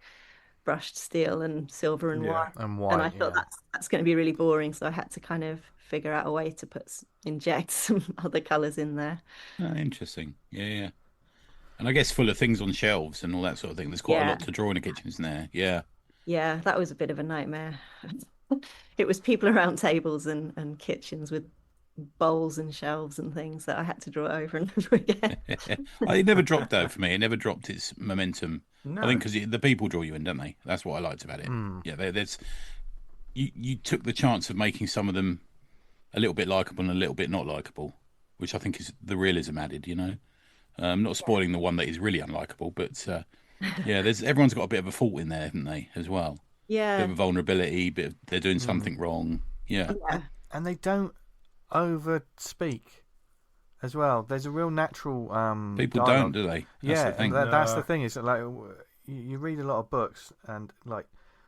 brushed steel and silver and white. And I thought that's going to be really boring, so I had to kind of figure out a way to inject some other colors in there. Oh, interesting. Yeah. And I guess full of things on shelves and all that sort of thing. There's quite a lot to draw in a kitchen, isn't there? Yeah. Yeah, that was a bit of a nightmare. It was people around tables and kitchens with bowls and shelves and things that I had to draw over and over again. It never dropped though for me. It never dropped its momentum. No. I think because the people draw you in, don't they? That's what I liked about it. Yeah, there's you took the chance of making some of them a little bit likable and a little bit not likable, which I think is the realism added. Not spoiling the one that is really unlikable, but yeah, everyone's got a bit of a fault in there, haven't they, as well? Yeah, bit of vulnerability, they're doing something wrong. Yeah, and they don't over speak as well. There's a real natural people dialogue. Don't, do they? That's the thing. That's the thing. Is like you read a lot of books and like,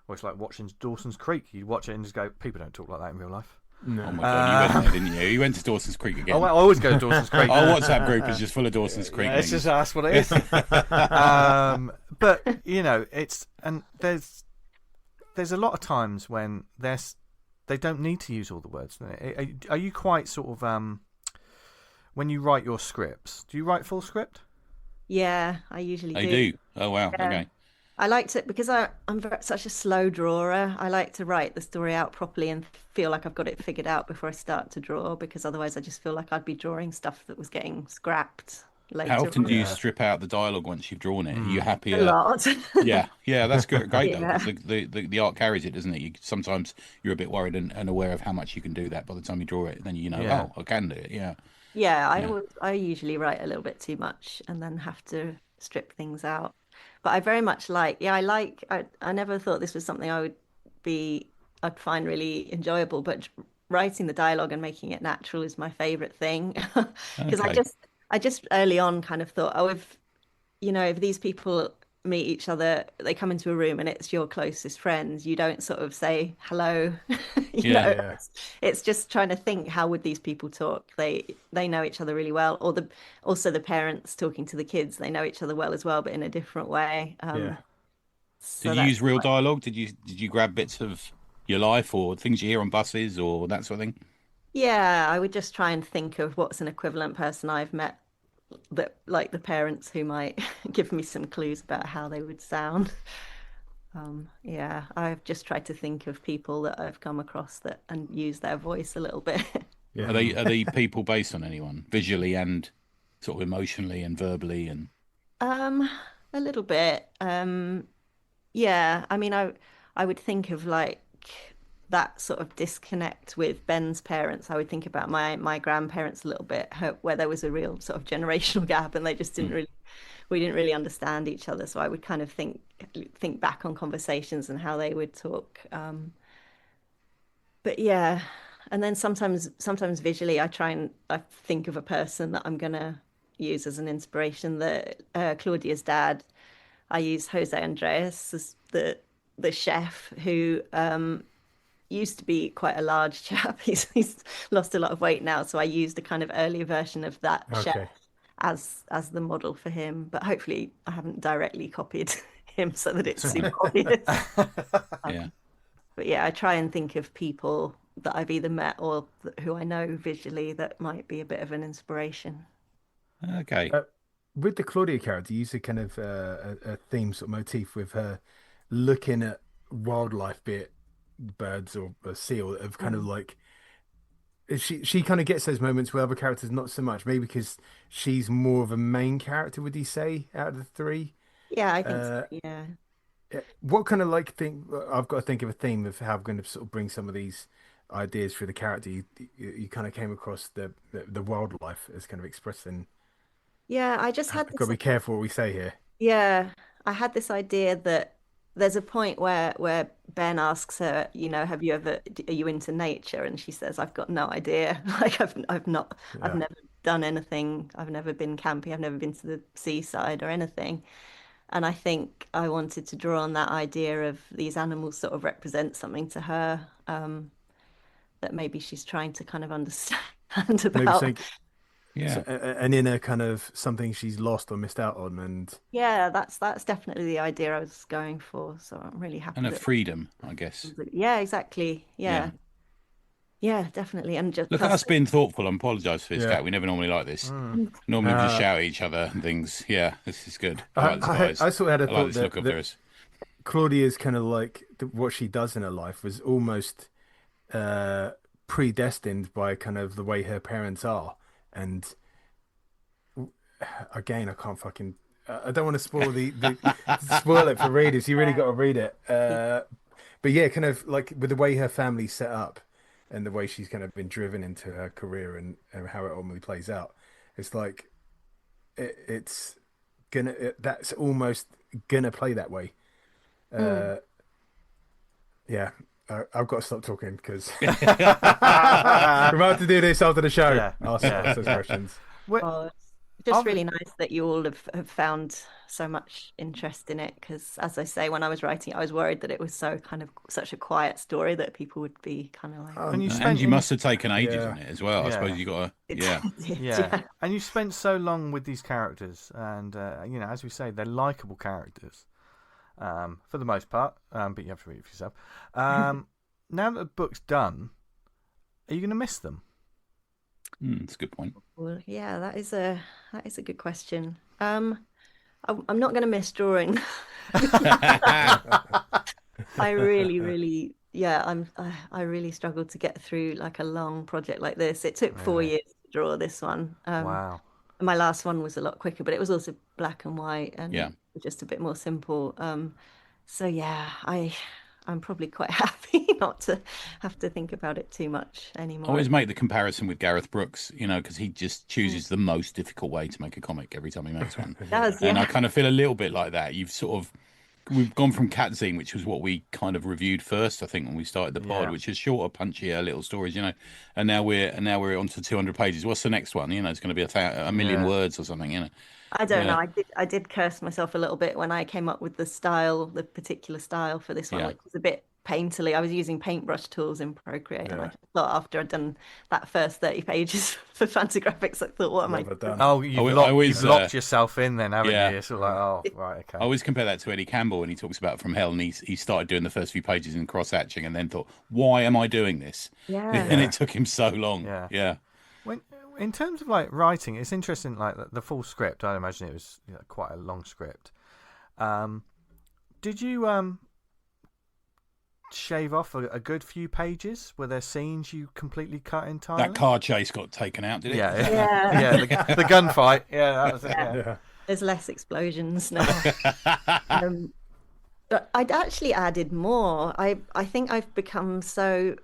well, it's like watching Dawson's Creek. You watch it and just go, people don't talk like that in real life. No. Oh my God, you went there, didn't you? You went to Dawson's Creek again. I always go to Dawson's Creek. Our WhatsApp group is just full of Dawson's Creek. It's just that's what it is. But there's a lot of times when they don't need to use all the words. Are you quite sort of when you write your scripts? Do you write full script? Yeah, I usually do. I do. Oh wow. Yeah. Okay. I like to, because I'm such a slow drawer. I like to write the story out properly and feel like I've got it figured out before I start to draw, because otherwise I just feel like I'd be drawing stuff that was getting scrapped later. How often do you strip out the dialogue once you've drawn it? Are you happy? A lot. Yeah, that's good. Great though, because the art carries it, doesn't it? Sometimes you're a bit worried and aware of how much you can do that by the time you draw it, and then oh, I can do it. Yeah. Yeah, I usually write a little bit too much and then have to strip things out. But I very much I never thought this was something I'd find really enjoyable, but writing the dialogue and making it natural is my favorite thing. Because I just early on kind of thought, if these people meet each other, they come into a room and it's your closest friends, you don't sort of say hello. It's just trying to think, how would these people talk? They know each other really well, or also the parents talking to the kids, they know each other well as well, but in a different way. So did you use real dialogue? Did you grab bits of your life or things you hear on buses or that sort of thing? Yeah, I would just try and think of what's an equivalent person I've met, that like the parents who might give me some clues about how they would sound. I've just tried to think of people that I've come across and use their voice a little bit. Yeah. Are they people based on anyone visually and sort of emotionally and verbally and? A little bit. Yeah. I mean, I would think of like that sort of disconnect with Ben's parents. I would think about my grandparents a little bit, where there was a real sort of generational gap, and they just we didn't really understand each other. So I would kind of think back on conversations and how they would talk. But yeah, and then sometimes visually, I think of a person that I'm gonna use as an inspiration. Claudia's dad, I use Jose Andres as the chef who used to be quite a large chap. He's lost a lot of weight now, so I used a kind of earlier version of that chef as the model for him. But hopefully I haven't directly copied him so that it's super obvious. But yeah, I try and think of people that I've either met or who I know visually that might be a bit of an inspiration. Okay. With the Claudia character, you use a kind of a theme sort of motif with her looking at wildlife, be it birds or a seal, of kind of like she kind of gets those moments where other characters not so much, maybe because she's more of a main character, would you say, out of the three? Yeah, I think so. Yeah. What kind of thing? I've got to think of a theme of how I'm going to sort of bring some of these ideas for the character, you kind of came across the wildlife as kind of expressing. Yeah, I just had Got to be careful what we say here. Yeah, I had this idea that there's a point where Ben asks her, have you ever, are you into nature? And she says, I've got no idea. Like I've never done anything. I've never been camping. I've never been to the seaside or anything. And I think I wanted to draw on that idea of these animals sort of represent something to her, that maybe she's trying to kind of understand Maybe about. saying, Yeah. an inner kind of something she's lost or missed out on, and Yeah, that's definitely the idea I was going for. So I'm really happy. And a freedom, I guess. Yeah, exactly. Yeah. Yeah, definitely. And just look at us being thoughtful. I apologise for this, Kat. We never normally like this. Normally we just shout at each other and things. Yeah, this is good. I like this, guys. I sort of had a thought this look of theirs. Claudia's kind of like what she does in her life was almost predestined by kind of the way her parents are. And again, I can't fucking. I don't want to spoil spoil it for readers. You really got to read it. But yeah, kind of like with the way her family's set up and the way she's kind of been driven into her career and how it ultimately plays out. It's like that's almost gonna play that way. Yeah. I've got to stop talking because we're about to do this after the show. Ask those questions. It's just really nice that you all have found so much interest in it, because as I say, when I was writing it, I was worried that it was such a quiet story that people would be kind of like. And you must have taken ages on it as well. I suppose you got to. Yeah. And you spent so long with these characters, and as we say, they're likable characters. For the most part, but you have to read it for yourself. Now that the book's done, are you going to miss them? That's a good point. Well, yeah, that is a good question. I'm not going to miss drawing. I really, I really struggled to get through like a long project like this. It took 4 years to draw this one. Wow. My last one was a lot quicker, but it was also black and white and just a bit more simple. So yeah, I'm probably quite happy not to have to think about it too much anymore. I always make the comparison with Gareth Brooks, because he just chooses the most difficult way to make a comic every time he makes one. And I kind of feel a little bit like that. We've gone from Catzine, which was what we kind of reviewed first, I think, when we started the pod, which is shorter, punchier little stories, and now we're on to 200 pages. What's the next one? It's going to be a million words or something, I don't know. I did curse myself a little bit when I came up with the particular style for this one, which was a bit painterly. I was using paintbrush tools in Procreate, and I thought after I'd done that first 30 pages for Fantagraphics, I thought, what am I doing? Oh, you've locked yourself in then, haven't you? It's like, right, okay. I always compare that to Eddie Campbell when he talks about From Hell, and he started doing the first few pages in cross-hatching and then thought, why am I doing this? And it took him so long. In terms of like writing, it's interesting. Like the full script, I imagine it was quite a long script. Did you shave off a good few pages? Were there scenes you completely cut entirely? That car chase got taken out, did it? Yeah. The gunfight. Yeah, that was it. Yeah. There's less explosions now. But I'd actually added more. I think I've become so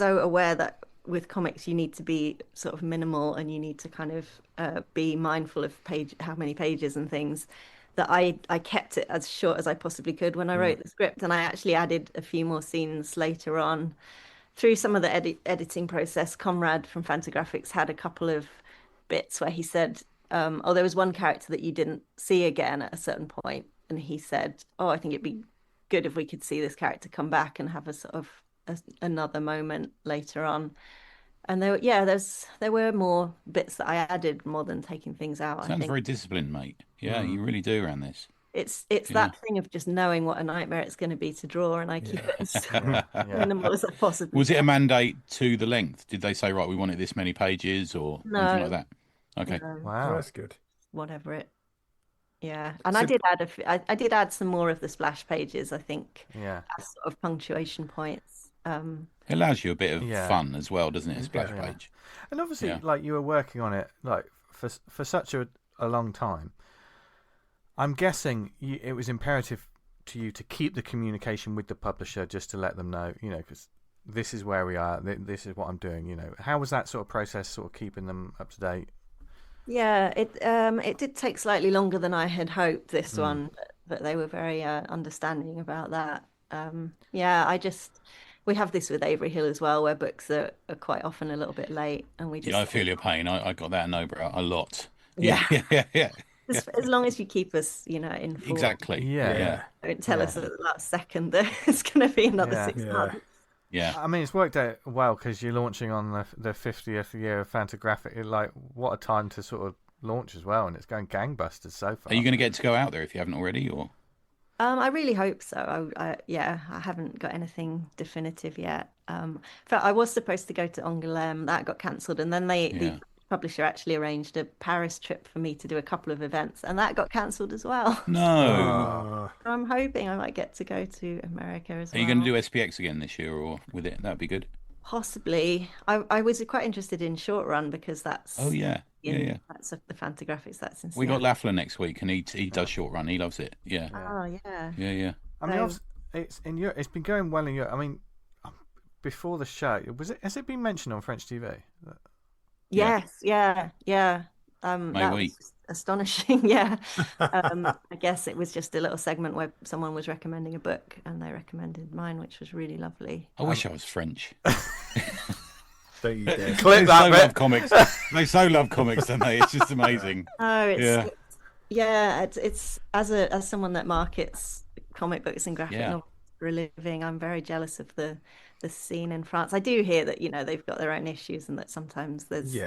aware that with comics you need to be sort of minimal and you need to kind of be mindful of how many pages and things, that I kept it as short as I possibly could when I wrote the script, and I actually added a few more scenes later on through some of the editing process. Conrad from Fantagraphics had a couple of bits where he said, there was one character that you didn't see again at a certain point, and he said, I think it'd be good if we could see this character come back and have a sort of another moment later on. And there were more bits that I added more than taking things out. Sounds very disciplined, mate. Yeah, you really do around this. It's that thing of just knowing what a nightmare it's going to be to draw, and I keep it as minimal as I possibly Was it a mandate to the length? Did they say, right, we wanted this many pages or anything like that? Okay. No. Wow, that's good. Whatever it. Yeah, and I did add some more of the splash pages, I think. Yeah. As sort of punctuation points. It allows you a bit of fun as well, doesn't it? A splash page. And obviously, like you were working on it like for such a long time. I'm guessing it was imperative to you to keep the communication with the publisher, just to let them know, because this is where we are. This is what I'm doing. You know, how was that sort of process, sort of keeping them up to date? Yeah, it did take slightly longer than I had hoped, this one, but they were very understanding about that. Yeah, we have this with Avery Hill as well, where books are quite often a little bit late, and we just I feel your pain. I got that in Nobra a lot. Yeah. Yeah. As long as you keep us, informed. Exactly. Yeah. Don't tell us at the last second that it's going to be another 6 months. Yeah. I mean, it's worked out well because you're launching on the 50th year of Fantagraphic. Like, what a time to sort of launch as well, and it's going gangbusters so far. Are you going to get to go out there if you haven't already, or? I really hope so. I haven't got anything definitive yet. But I was supposed to go to Angoulême. That got cancelled, and then the publisher actually arranged a Paris trip for me to do a couple of events, and that got cancelled as well. No. So I'm hoping I might get to go to America as well. Are you going to do SPX again this year, or with it? That'd be good. Possibly. I was quite interested in Short Run because that's that's the Fantagraphics. That's in we got Lafleur next week, and he does Short Run. He loves it. Yeah. Oh yeah. Yeah. I mean, it's been going well in Europe. I mean, before the show, has it been mentioned on French TV? Yes. Yeah. That was astonishing. Yeah. I guess it was just a little segment where someone was recommending a book, and they recommended mine, which was really lovely. I wish I was French. Don't you dare. Clip that bit. Love comics. They so love comics, don't they? It's just amazing. Oh, it's as someone that markets comic books and graphic novels for a living, I'm very jealous of the scene in France. I do hear that they've got their own issues, and that sometimes there's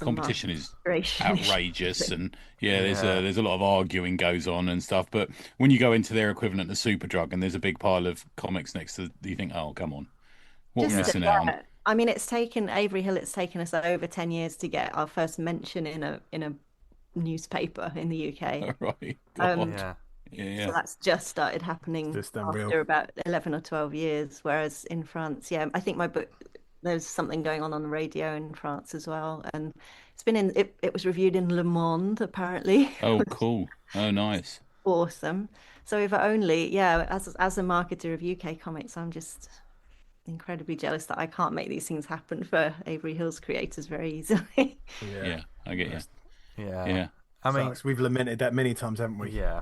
competition is outrageous, and there's a lot of arguing goes on and stuff. But when you go into their equivalent of Superdrug, and there's a big pile of comics next to, you think, oh come on, what we're missing out on. I mean, it's taken Avery Hill. It's taken us over 10 years to get our first mention in a newspaper in the UK. Right. So that's just started happening after about 11 or 12 years. Whereas in France, I think my book, there's something going on the radio in France as well, and it's been it was reviewed in Le Monde apparently. Oh, cool! Oh, nice. Awesome. So if only, as a marketer of UK comics, I'm just incredibly jealous that I can't make these things happen for Avery Hill's creators very easily. Yeah, I get you. Yeah. I mean, we've lamented that many times, haven't we? Yeah.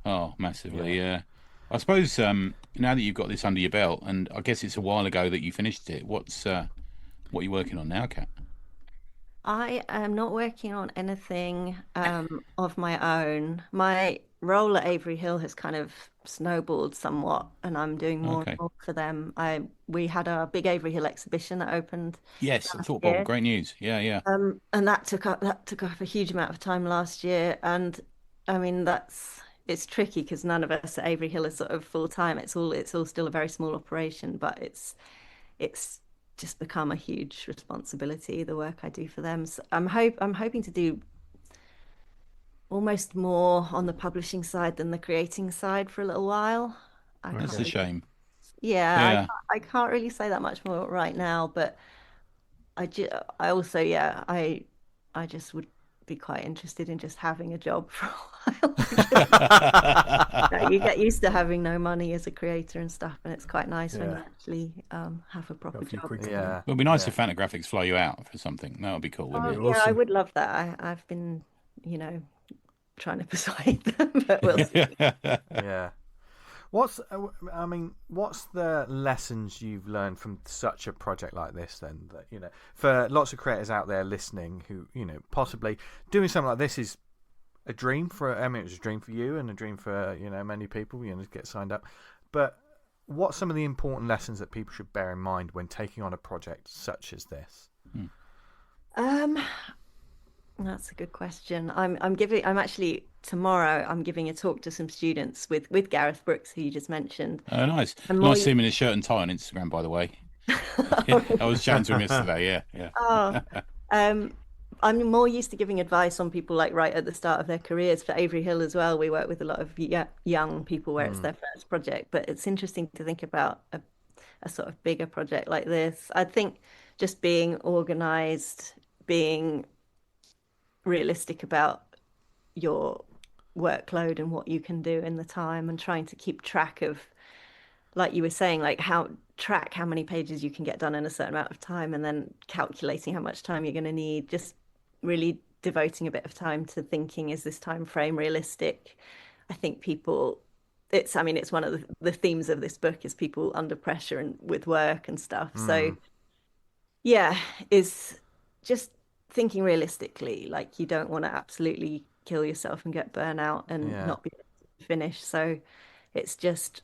Oh, massively. Yeah. I suppose now that you've got this under your belt, and I guess it's a while ago that you finished it. What are you working on now, Kat? I am not working on anything of my own. My role at Avery Hill has kind of snowballed somewhat, and I'm doing more and more for them. We had our big Avery Hill exhibition that opened. Yes, I thought, Bob, great news. Yeah. And that took up a huge amount of time last year, and I mean it's tricky because none of us at Avery Hill are sort of full time. It's all still a very small operation, but it's just become a huge responsibility, the work I do for them. So I'm hoping to do almost more on the publishing side than the creating side for a little while. That's a shame. Yeah. I can't really say that much more right now, but I also I just would be quite interested in just having a job for a while. You get used to having no money as a creator and stuff, and it's quite nice when you actually have a proper job. Yeah, it'd be nice if Fantagraphics fly you out for something. That would be cool. Awesome. I would love that. I've been, trying to persuade them, but we'll see. Yeah. What's the lessons you've learned from such a project like this then, that for lots of creators out there listening who possibly doing something like this is a dream for, it was a dream for you and a dream for many people to get signed up, but what's some of the important lessons that people should bear in mind when taking on a project such as this? That's a good question. Tomorrow I'm giving a talk to some students with Gareth Brooks, who you just mentioned. Oh, nice. Nice to see him in his shirt and tie on Instagram, by the way. I was chatting to him yesterday. Yeah. Oh, I'm more used to giving advice on people like right at the start of their careers. For Avery Hill as well, we work with a lot of young people where it's their first project, but it's interesting to think about a sort of bigger project like this. I think just being organized, being realistic about your workload and what you can do in the time, and trying to keep track of, like you were saying, like track how many pages you can get done in a certain amount of time, and then calculating how much time you're going to need, just really devoting a bit of time to thinking, is this time frame realistic? I think people, it's one of the themes of this book is people under pressure and with work and stuff. So yeah, is just thinking realistically, like you don't want to absolutely kill yourself and get burnout and not be able to finish. So it's just,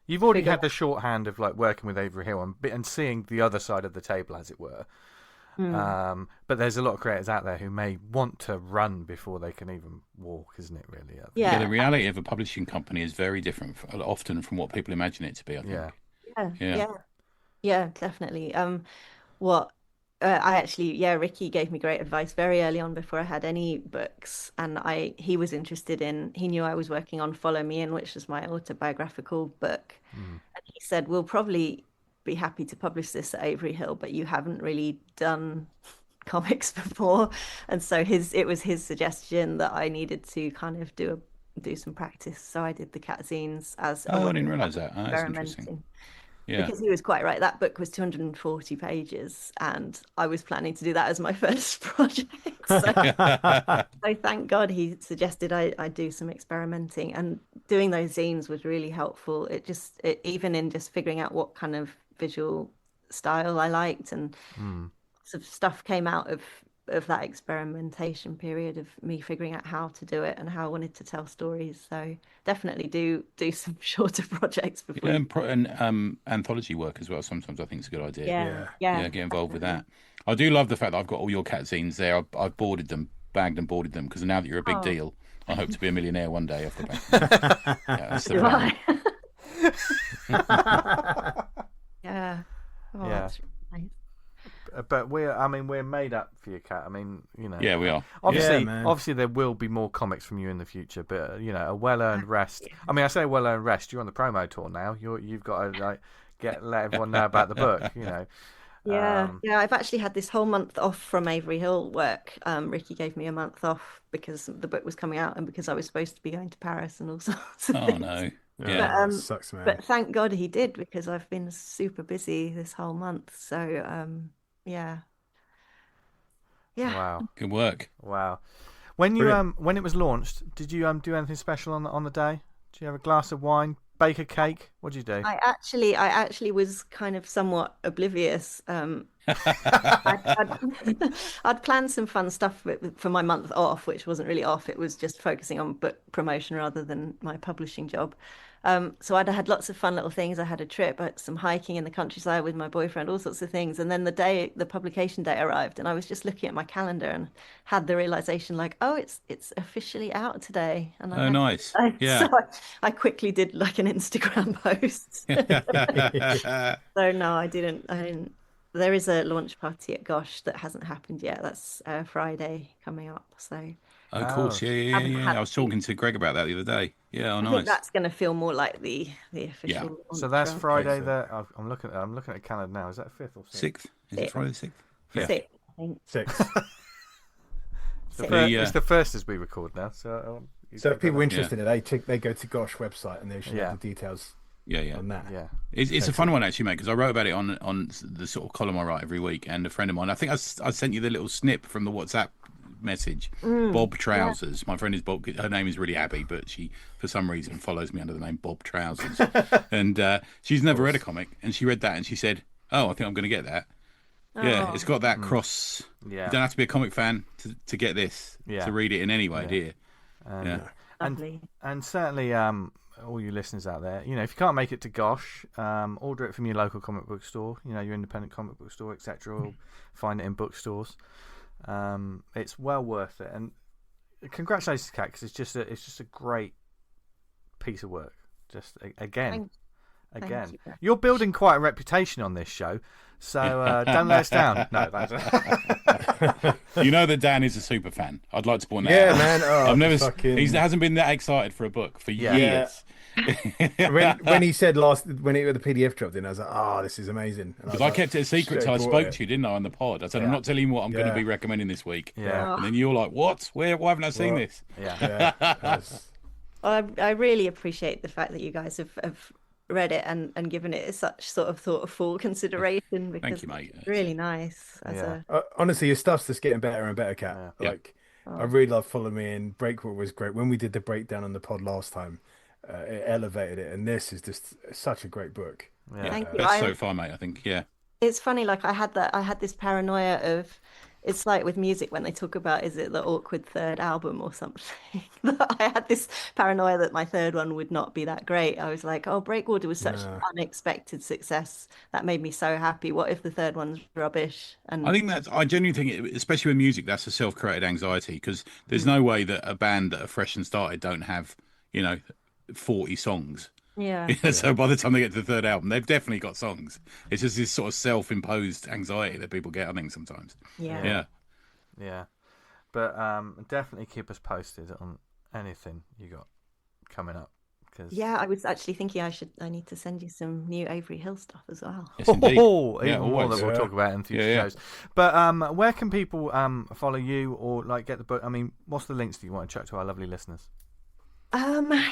You've already had the shorthand of like working with Avery Hill and seeing the other side of the table, as it were. But there's a lot of creators out there who may want to run before they can even walk, isn't it, really? Yeah, the reality of a publishing company is very different often from what people imagine it to be, I think. Yeah, definitely. Ricky gave me great advice very early on before I had any books, and he was interested he knew I was working on Follow Me In, which was my autobiographical book. And he said, we'll probably be happy to publish this at Avery Hill, but you haven't really done comics before. And so it was his suggestion that I needed to kind of do some practice. So I did the cat zines as I didn't realize that. That's interesting. Yeah. Because he was quite right. That book was 240 pages, and I was planning to do that as my first project. So thank God he suggested I do some experimenting, and doing those zines was really helpful. Even in just figuring out what kind of visual style I liked, and lots of stuff came out of that experimentation period of me figuring out how to do it and how I wanted to tell stories. So definitely do some shorter projects before. And anthology work as well. Sometimes I think it's a good idea. Yeah, get involved with that. I do love the fact that I've got all your cat zines there. I've boarded them, bagged and boarded them, because now that you're a big deal, I hope to be a millionaire one day off the back. That's the plan. That's nice. But we're made up for you, Kat. I mean, Yeah, we are. Obviously, there will be more comics from you in the future, but a well-earned rest. I mean, I say well-earned rest. You're on the promo tour now. You've got to let everyone know about the book. I've actually had this whole month off from Avery Hill work. Ricky gave me a month off because the book was coming out and because I was supposed to be going to Paris and all sorts of things. No. Yeah, sucks, man. But thank God he did, because I've been super busy this whole month. So yeah. Wow. Good work. Wow. When you when it was launched, did you do anything special on the day? Did you have a glass of wine, bake a cake? What did you do? I actually was kind of somewhat oblivious. I'd planned some fun stuff for my month off, which wasn't really off. It was just focusing on book promotion rather than my publishing job. So I'd had lots of fun little things. I had a trip, some hiking in the countryside with my boyfriend, all sorts of things. And then the publication day arrived, and I was just looking at my calendar and had the realization, like, oh, it's officially out today. And nice. So I quickly did like an Instagram post. So no, I didn't. There is a launch party at Gosh that hasn't happened yet. That's Friday coming up. So. Oh, of course, yeah. I was talking to Greg about that the other day. Yeah, nice. I think that's going to feel more like the official. Yeah. So that's Friday. I'm looking at a calendar now. Is that 5th or 6th? Is it Friday the 6th? Yeah. 6th, I think. 6th. It's the 1st as we record now. So if people are interested in it, they go to Gosh website and they should have the details. On that. Yeah. It's a fun one actually, mate, because I wrote about it on the sort of column I write every week, and a friend of mine, I think I sent you the little snip from the WhatsApp message. Bob Trousers. My friend is Bob. Her name is really Abby, but she for some reason follows me under the name Bob Trousers. And she's never read a comic, and she read that and she said, oh, I think I'm going to get that. Yeah, it's got that cross. Yeah. You don't have to be a comic fan to get this, to read it in any way, do you? And certainly all you listeners out there, if you can't make it to Gosh, order it from your local comic book store, your independent comic book store, etc. Or find it in bookstores. It's well worth it, and congratulations, Kat, because it's just a great piece of work. Just again, you're building quite a reputation on this show, so don't let us down. No, you know that Dan is a super fan. I'd like to point that out. Yeah, man. I've never. He hasn't been that excited for a book for years. when he said when the PDF dropped in, I was like, "Oh, this is amazing." Because I kept it a secret till I spoke to you, didn't I, on the pod? I said, "I'm not telling you what I'm going to be recommending this week." Yeah. And then you're like, "What? Why haven't I seen this?" Yeah. I really appreciate the fact that you guys have read it and given it such sort of thoughtful consideration because thank you, mate. It's really nice. Honestly, your stuff's just getting better and better, Kat. Like, I really love Follow Me In. Breakwater was great. When we did the breakdown on the pod last time, it elevated it, and this is just such a great book. Thank you. That's so far, mate. I think, It's funny, like I had this paranoia of, it's like with music when they talk about, is it the awkward third album or something? I had this paranoia that my third one would not be that great. I was like, oh, Breakwater was such an unexpected success. That made me so happy. What if the third one's rubbish? And I genuinely think, especially with music, that's a self-created anxiety, because there's no way that a band that are fresh and started don't have, 40 songs. Yeah. So by the time they get to the third album, they've definitely got songs. It's just this sort of self-imposed anxiety that people get, I think, sometimes. Yeah. But definitely keep us posted on anything you got coming up. I was actually thinking I need to send you some new Avery Hill stuff as well. Yes, indeed. Even more that we'll talk about in future shows. But where can people follow you or like get the book? I mean, what's the links that you want to chuck to our lovely listeners?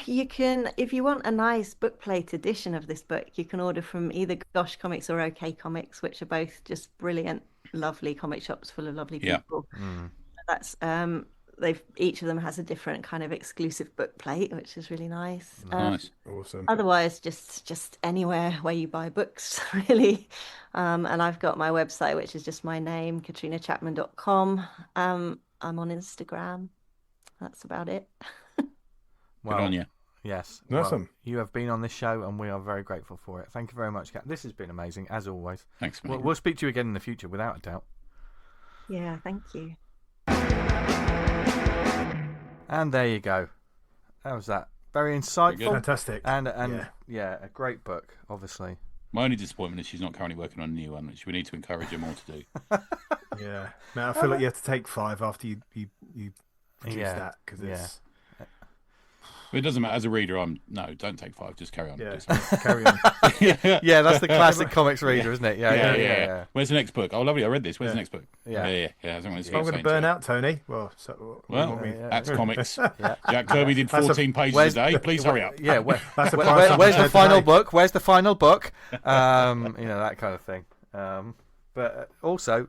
You can, if you want a nice bookplate edition of this book, you can order from either Gosh Comics or OK Comics, which are both just brilliant, lovely comic shops full of lovely people. That's each of them has a different kind of exclusive bookplate, which is really nice. Nice, awesome. Otherwise, just anywhere where you buy books, really. And I've got my website, which is just my name, KatrionaChapman.com. I'm on Instagram. That's about it. Well, good on you. Yes. Awesome. Well, you have been on this show, and we are very grateful for it. Thank you very much, Kat. This has been amazing, as always. Thanks, mate. We'll speak to you again in the future, without a doubt. Yeah, thank you. And there you go. That was that. Very insightful. Fantastic. And a great book, obviously. My only disappointment is she's not currently working on a new one, which we need to encourage her more to do. Yeah. Man, I feel like you have to take 5 after you produce that, because it's... It doesn't matter. As a reader, don't take 5. Just carry on. Yeah, carry on. Yeah, that's the classic comics reader, isn't it? Yeah. Where's the next book? Oh, lovely. I read this. Where's the next book? Yeah. I'm going to burn out, Tony. Well, that's comics. Jack Kirby did 14 pages a day. Please hurry up. Yeah. Where's the final book? Where's the final book? That kind of thing. But also,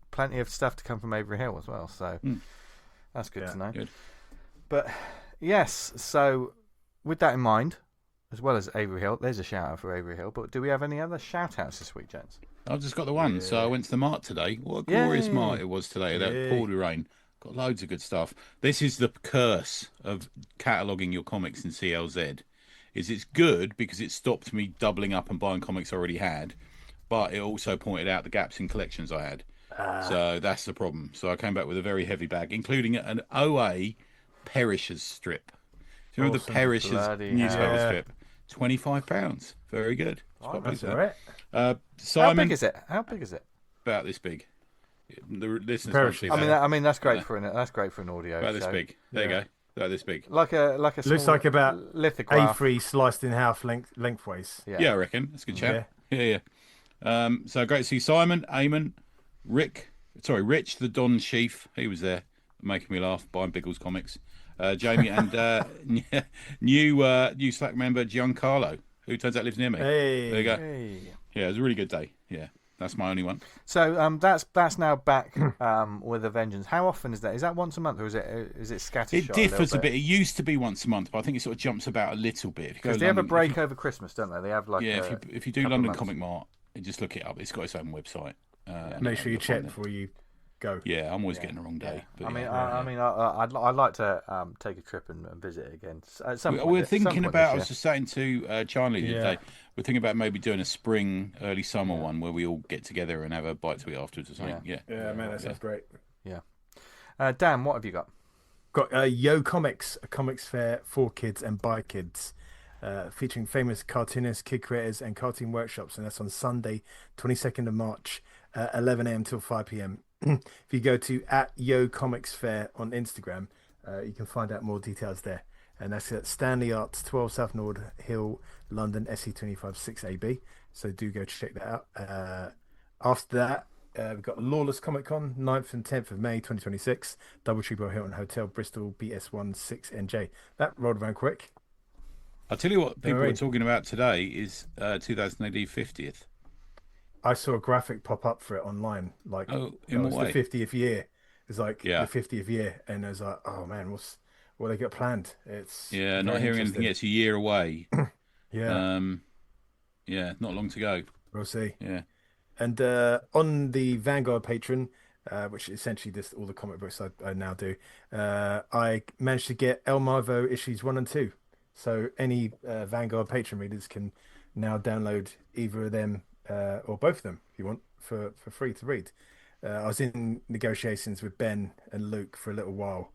plenty of stuff to come from Avery Hill as well. So that's good to know. Good. But. Yes, so with that in mind, as well as Avery Hill, there's a shout out for Avery Hill, but do we have any other shout outs this week, gents? I've just got the one. So I went to the mart today. What a glorious mart it was today, that poured rain. Got loads of good stuff. This is the curse of cataloguing your comics in CLZ. It's good because it stopped me doubling up and buying comics I already had, but it also pointed out the gaps in collections I had. So that's the problem. So I came back with a very heavy bag, including an OA Perishers strip. Do you remember the Perishers newspaper strip? £25. Very good. That's all right. Simon, How big is it? About this big. The listeners. I mean that's great for an audio. About this big. There you go. About this big. Like a looks like about lithograph. A3 sliced in half lengthways. Yeah, I reckon. That's a good chat. Yeah. So great to see Simon, Eamon, Rich the Don Sheaf. He was there, making me laugh, buying Biggles comics. Jamie and new Slack member Giancarlo, who turns out lives near me. Hey, there you go. Hey. Yeah, it was a really good day. Yeah, that's my only one. So that's now back with a vengeance. How often is that? Is that once a month or is it scattershot? It differs a bit. It used to be once a month, but I think it sort of jumps about a little bit. Because they have a break over Christmas, don't they? They have like if you do London Comic Mart, just look it up. It's got its own website. Make sure you check before you go. Yeah, I'm always getting the wrong day. But I'd like to take a trip and visit it again. At some point, we're thinking about. I was just saying to Charlie the other day. We're thinking about maybe doing a spring, early summer one where we all get together and have a bite to eat afterwards or something. Yeah, man, that sounds great. Yeah, Dan, what have you got? Got Yo Comics, a comics fair for kids and by kids, featuring famous cartoonists, kid creators, and cartoon workshops, and that's on Sunday, 22nd of March, 11 a.m. till 5 p.m. If you go to @YoComicsFair on Instagram, you can find out more details there. And that's at Stanley Arts, 12 South Nord Hill, London, SE25 6AB. So do go check that out. After that, we've got Lawless Comic Con, 9th and 10th of May 2026, Double Tree Hilton Hotel, Bristol, BS1 6NJ. That rolled around quick. I'll tell you what people are talking about today is 2000 AD 50th. I saw a graphic pop up for it online. Like, in what way? The 50th year. It's like the 50th year. And I was like, oh man, what they got planned? It's not hearing anything yet. It's a year away. Yeah. Not long to go. We'll see. Yeah. And on the Vanguard patron, which is essentially just all the comic books I now do, I managed to get El Marvo issues 1 and 2. So any Vanguard patron readers can now download either of them or both of them if you want for free to read. I was in negotiations with Ben and Luke for a little while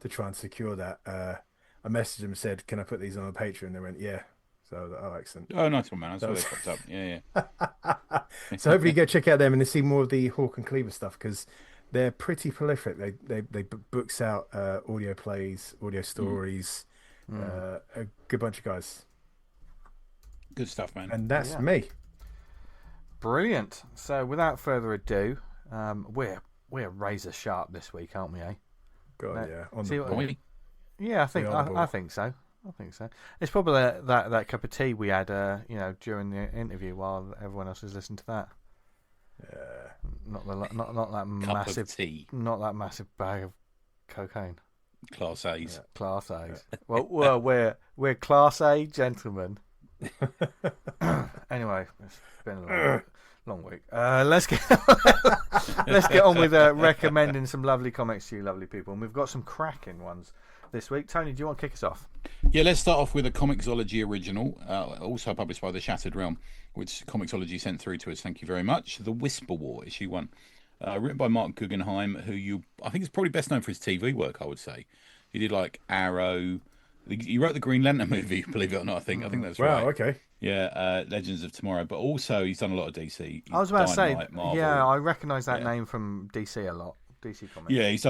to try and secure that. I messaged them and said, "Can I put these on a Patreon?" They went, "Yeah." So, excellent. Oh, nice one, man. I saw they popped up. Yeah. So hopefully you go check out them and see more of the Hawk and Cleaver stuff because they're pretty prolific. They books out audio plays, audio stories, a good bunch of guys. Good stuff, man. And that's me. Brilliant. So without further ado, we're razor sharp this week, aren't we? God, yeah. On the ball. Yeah, I think so. It's probably that cup of tea we had, during the interview while everyone else was listening to that. Yeah. Not that massive tea. Not that massive bag of cocaine. Class A's. Yeah, Class A's. Yeah. Well, we're Class A gentlemen. Anyway, it's been a long week. Let's get on with recommending some lovely comics to you lovely people, and we've got some cracking ones this week. Tony, do you want to kick us off? Yeah, let's start off with a Comixology original, also published by the Shattered Realm, which Comixology sent through to us. Thank you very much. The Whisper War, issue 1, written by Mark Guggenheim, who I think is probably best known for his TV work. I would say he did like Arrow. He wrote the Green Lantern movie, believe it or not. I think that's right. Wow, okay. Yeah, Legends of Tomorrow, but also he's done a lot of DC. I was about to say, Marvel. yeah, I recognise that name from DC a lot. DC comics. Yeah, he's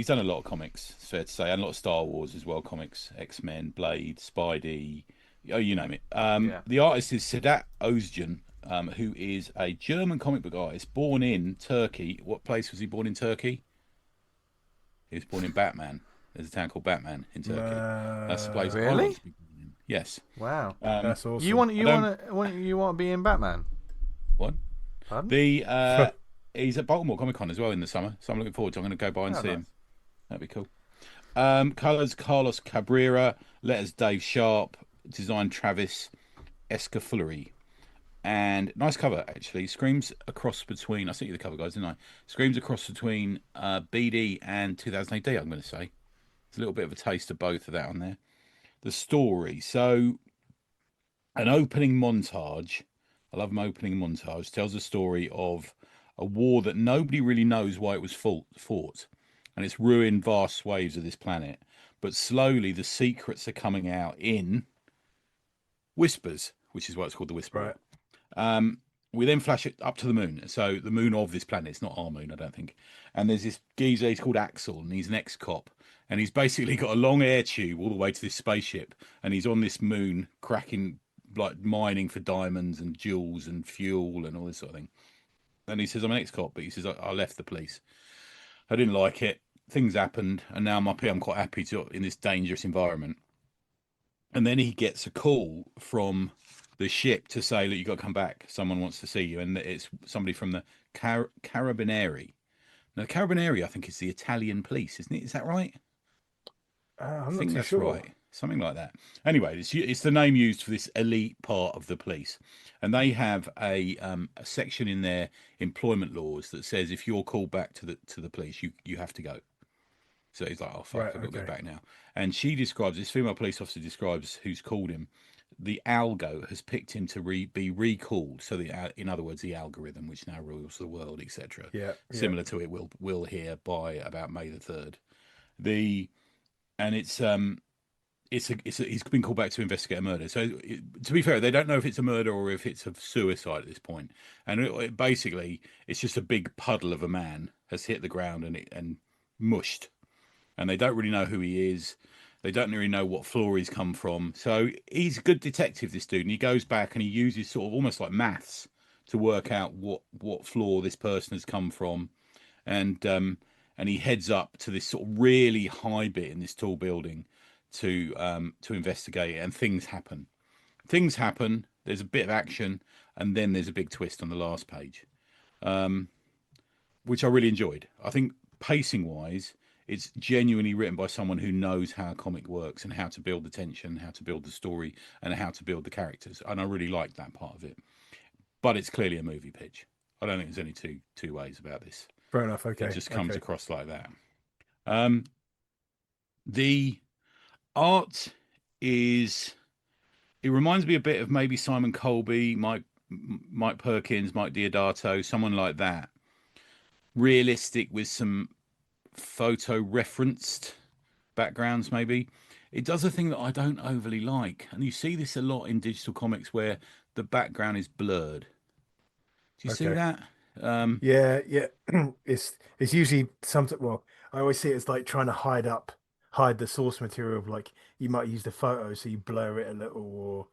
done a lot of comics. It's fair to say, and a lot of Star Wars as well. Comics, X-Men, Blade, Spidey, you name it. The artist is Sedat Özcan, who is a German comic book artist born in Turkey. What place was he born in Turkey? He was born in Batman. There's a town called Batman in Turkey. That's the place. Really? Yes. Wow. That's awesome. You want to be in Batman? What? Pardon? He's at Baltimore Comic Con as well in the summer, so I'm looking forward to. I'm going to go by and see him. That'd be cool. Colors Carlos Cabrera, letters Dave Sharp, design Travis Escafullery, and nice cover actually. Screams across between. I sent you the cover, guys, didn't I? Screams across between BD and 2000 AD. I'm going to say there's a little bit of a taste of both of that on there. The story. So, an opening montage. I love an opening montage. Tells the story of a war that nobody really knows why it was fought, and it's ruined vast swathes of this planet. But slowly, the secrets are coming out in whispers, which is why it's called the Whisper. Right. We then flash it up to the moon. So the moon of this planet. It's not our moon, I don't think. And there's this geezer. He's called Axel, and he's an ex-cop. And he's basically got a long air tube all the way to this spaceship, and he's on this moon cracking, like mining for diamonds and jewels and fuel and all this sort of thing. And he says, I'm an ex-cop, but he says, I left the police. I didn't like it. Things happened, and now I'm up here. I'm quite happy in this dangerous environment. And then he gets a call from the ship to say, look, you've got to come back. Someone wants to see you. And it's somebody from the Carabinieri. Now, the Carabinieri, I think, is the Italian police, isn't it? Is that right? I think that's sure. Right. Something like that. Anyway, it's the name used for this elite part of the police, and they have a section in their employment laws that says if you're called back to the police, you have to go. So he's like, oh fuck, I've got to go back now. And she describes, this female police officer describes who's called him. The algo has picked him to be recalled. So in other words, the algorithm which now rules the world, etc. Similar to it will here by about May the 3rd. He's been called back to investigate a murder. So, to be fair, they don't know if it's a murder or if it's a suicide at this point. And basically, it's just a big puddle of a man has hit the ground and mushed. And they don't really know who he is. They don't really know what floor he's come from. So he's a good detective, this dude. And he goes back and he uses sort of almost like maths to work out what floor this person has come from. And he heads up to this sort of really high bit in this tall building to investigate it, and things happen. There's a bit of action, and then there's a big twist on the last page, which I really enjoyed. I think pacing wise, it's genuinely written by someone who knows how a comic works and how to build the tension, how to build the story, and how to build the characters. And I really liked that part of it. But it's clearly a movie pitch. I don't think there's only two ways about this. Fair enough. Okay. It just comes across like that. The art it reminds me a bit of maybe Simon Colby, Mike Perkins, Mike Diodato, someone like that. Realistic with some photo referenced backgrounds, maybe. It does a thing that I don't overly like, and you see this a lot in digital comics where the background is blurred. Do you see that? Yeah. It's usually something. Well, I always see it as like trying to hide the source material of, like, you might use the photo so you blur it a little,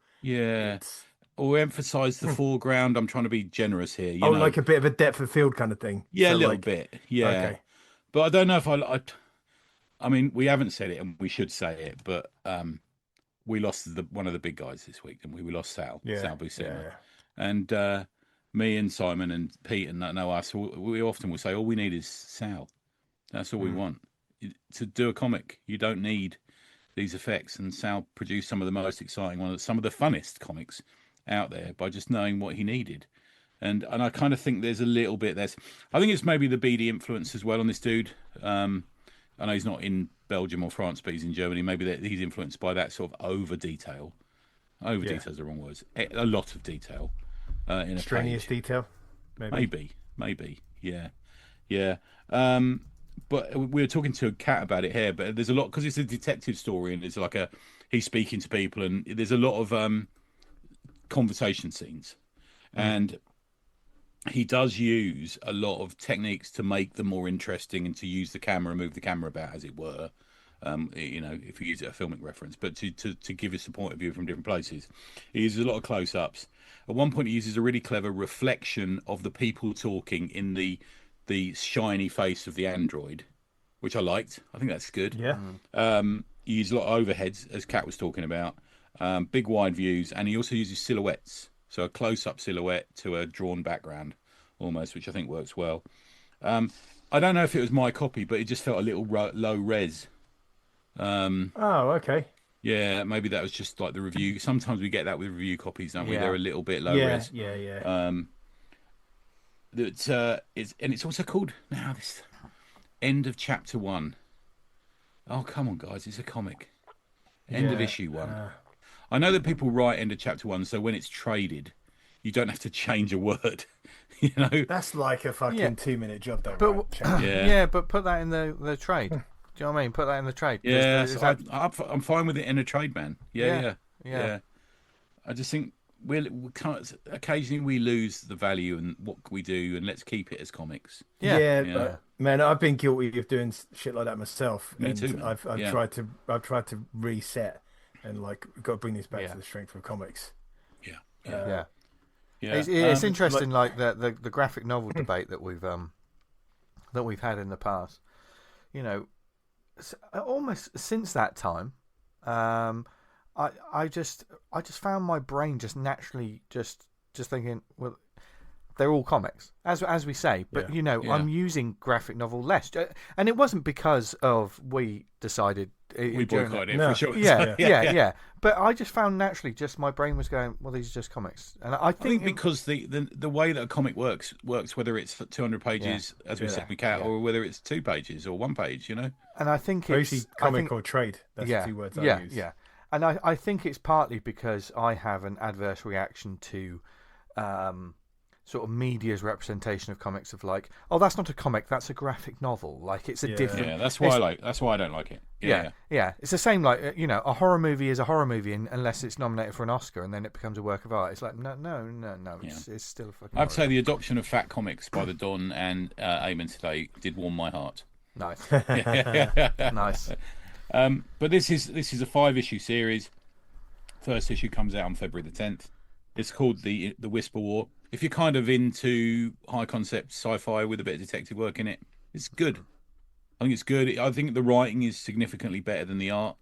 or emphasize the foreground. I'm trying to be generous here. You know? Like a bit of a depth of field kind of thing. Yeah, so a little bit. Yeah. Okay. But I don't know if I mean, we haven't said it, and we should say it, but we lost one of the big guys this week, and we lost Sal Buscema. And me and Simon and Pete and us, we often will say, all we need is Sal. That's all we want. To do a comic, you don't need these effects. And Sal produced some of the most exciting some of the funnest comics out there by just knowing what he needed. And I kind of think there's a little bit I think it's maybe the BD influence as well on this dude. I know he's not in Belgium or France, but he's in Germany. Maybe he's influenced by that sort of over detail. Over detail is the wrong words. A lot of detail in a strenuous detail. Maybe. Yeah. But we were talking to Kat about it here. But there's a lot, because it's a detective story, and it's like he's speaking to people, and there's a lot of conversation scenes, and he does use a lot of techniques to make them more interesting and to use the camera, move the camera about, as it were. If you use it a filmic reference, but to give us a point of view from different places. He uses a lot of close-ups. At one point, he uses a really clever reflection of the people talking in the shiny face of the android, which I liked. I think that's good. Yeah. He uses a lot of overheads, as Kat was talking about, big wide views, and he also uses silhouettes. So a close-up silhouette to a drawn background, almost, which I think works well. I don't know if it was my copy, but it just felt a little low res. Okay. Yeah, maybe that was just like the review. Sometimes we get that with review copies, don't we? They're a little bit low res. Yeah. It's also called this end of chapter 1. Oh, come on, guys! It's a comic. End of issue 1. I know that people write end of chapter 1, so when it's traded, you don't have to change a word. That's like a fucking 2-minute job, though. But put that in the trade. Do you know what I mean? Put that in the trade. Yeah, I'm fine with it in a trade, man. Yeah. I just think occasionally we lose the value in what we do, and let's keep it as comics. But man, I've been guilty of doing shit like that myself. Me too. Man. I've tried to reset and got to bring this back to the strength of comics. Yeah. It's interesting, like the graphic novel debate that we've had in the past. Almost since that time, I just found my brain just naturally just thinking, well, they're all comics, as we say, but I'm using graphic novel less, and it wasn't because of we decided we boycotted it for sure. Yeah. But I just found naturally, just my brain was going, well, these are just comics, and I think because the way that a comic works, whether it's 200 pages, as we said, or whether it's 2 pages or 1 page, And I think it's comic or trade. That's the 2 words I use. Yeah. And I think it's partly because I have an adverse reaction to sort of media's representation of comics of like, oh, that's not a comic, that's a graphic novel. Like, it's a different. Yeah, that's why I don't like it. Yeah. It's the same, like, a horror movie is a horror movie unless it's nominated for an Oscar, and then it becomes a work of art. It's like, no. It's still a fucking. I'd say the adoption of fat comics by the Don and Eamon today did warm my heart. Nice. Nice. But this is a 5-issue series. First issue comes out on February the 10th. It's called the Whisper War. If you're kind of into high concept sci-fi with a bit of detective work in it, it's good. I think it's good. I think the writing is significantly better than the art.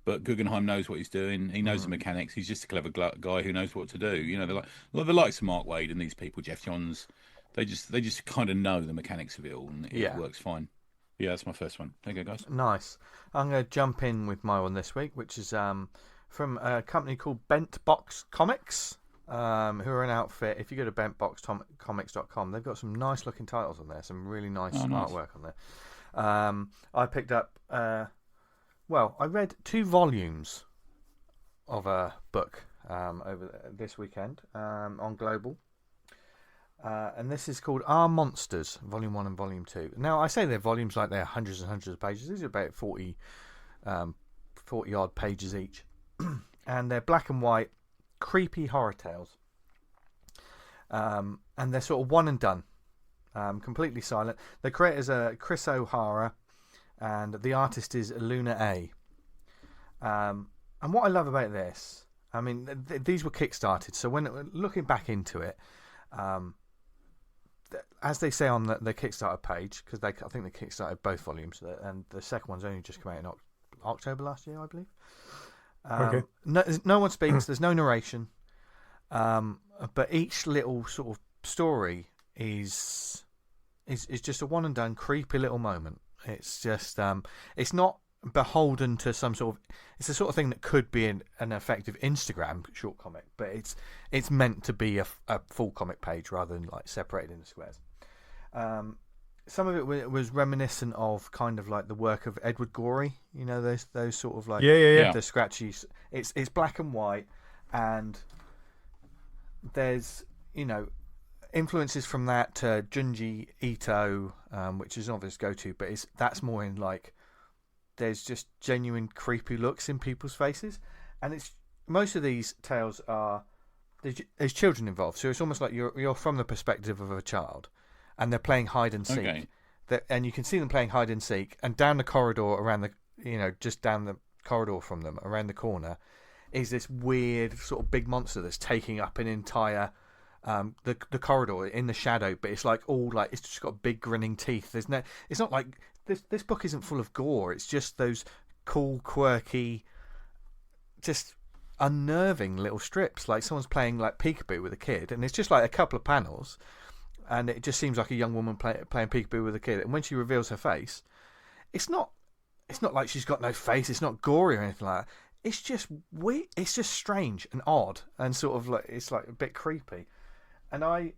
but Guggenheim knows what he's doing. He knows the mechanics. He's just a clever guy who knows what to do. You know, they're like the likes of Mark Waid and these people, Jeff Johns. They just kind of know the mechanics of it all, and it works fine. Yeah, that's my first one. There you go, guys. Nice. I'm going to jump in with my one this week, which is from a company called Bent Box Comics, who are an outfit. If you go to bentboxcomics.com, they've got some nice looking titles on there, some really nice artwork on there. I picked up, I read 2 volumes of a book over this weekend on Global. And this is called Our Monsters, Volume 1 and Volume 2. Now, I say they're volumes like they're hundreds and hundreds of pages. These are about 40 odd pages each. And they're black and white, creepy horror tales. And they're sort of one and done, completely silent. The creators are Chris O'Hara, and the artist is Luna A. And what I love about this, I mean, these were kickstarted. So when looking back into it, as they say on the Kickstarter page, because I think they kickstarted both volumes, and the second one's only just come out in October last year, I believe. Okay. No one speaks. There's no narration, but each little sort of story is just a one and done creepy little moment. It's just it's not beholden to some sort of. It's the sort of thing that could be an effective Instagram short comic, but it's meant to be a full comic page rather than like separated into squares. Some of it was reminiscent of kind of like the work of Edward Gorey, you know, those sort of like the scratchy. It's black and white, and there's, you know, influences from that to Junji Ito, which is an obvious go-to, but that's more in like there's just genuine creepy looks in people's faces, and it's most of these tales are there's children involved, so it's almost like you're from the perspective of a child, and they're playing hide and seek. Okay. And you can see them playing hide and seek, and down the corridor around the, you know, just down the corridor from them around the corner is this weird sort of big monster that's taking up an entire the corridor in the shadow, but it's like all like it's just got big grinning teeth. It's not like this book isn't full of gore. It's just those cool, quirky, just unnerving little strips. Like someone's playing like peekaboo with a kid, and it's just like a couple of panels, and it just seems like a young woman playing peekaboo with a kid. And when she reveals her face, it's not like she's got no face. It's not gory or anything like that. It's just weird. It's just strange and odd, and sort of like it's like a bit creepy. And I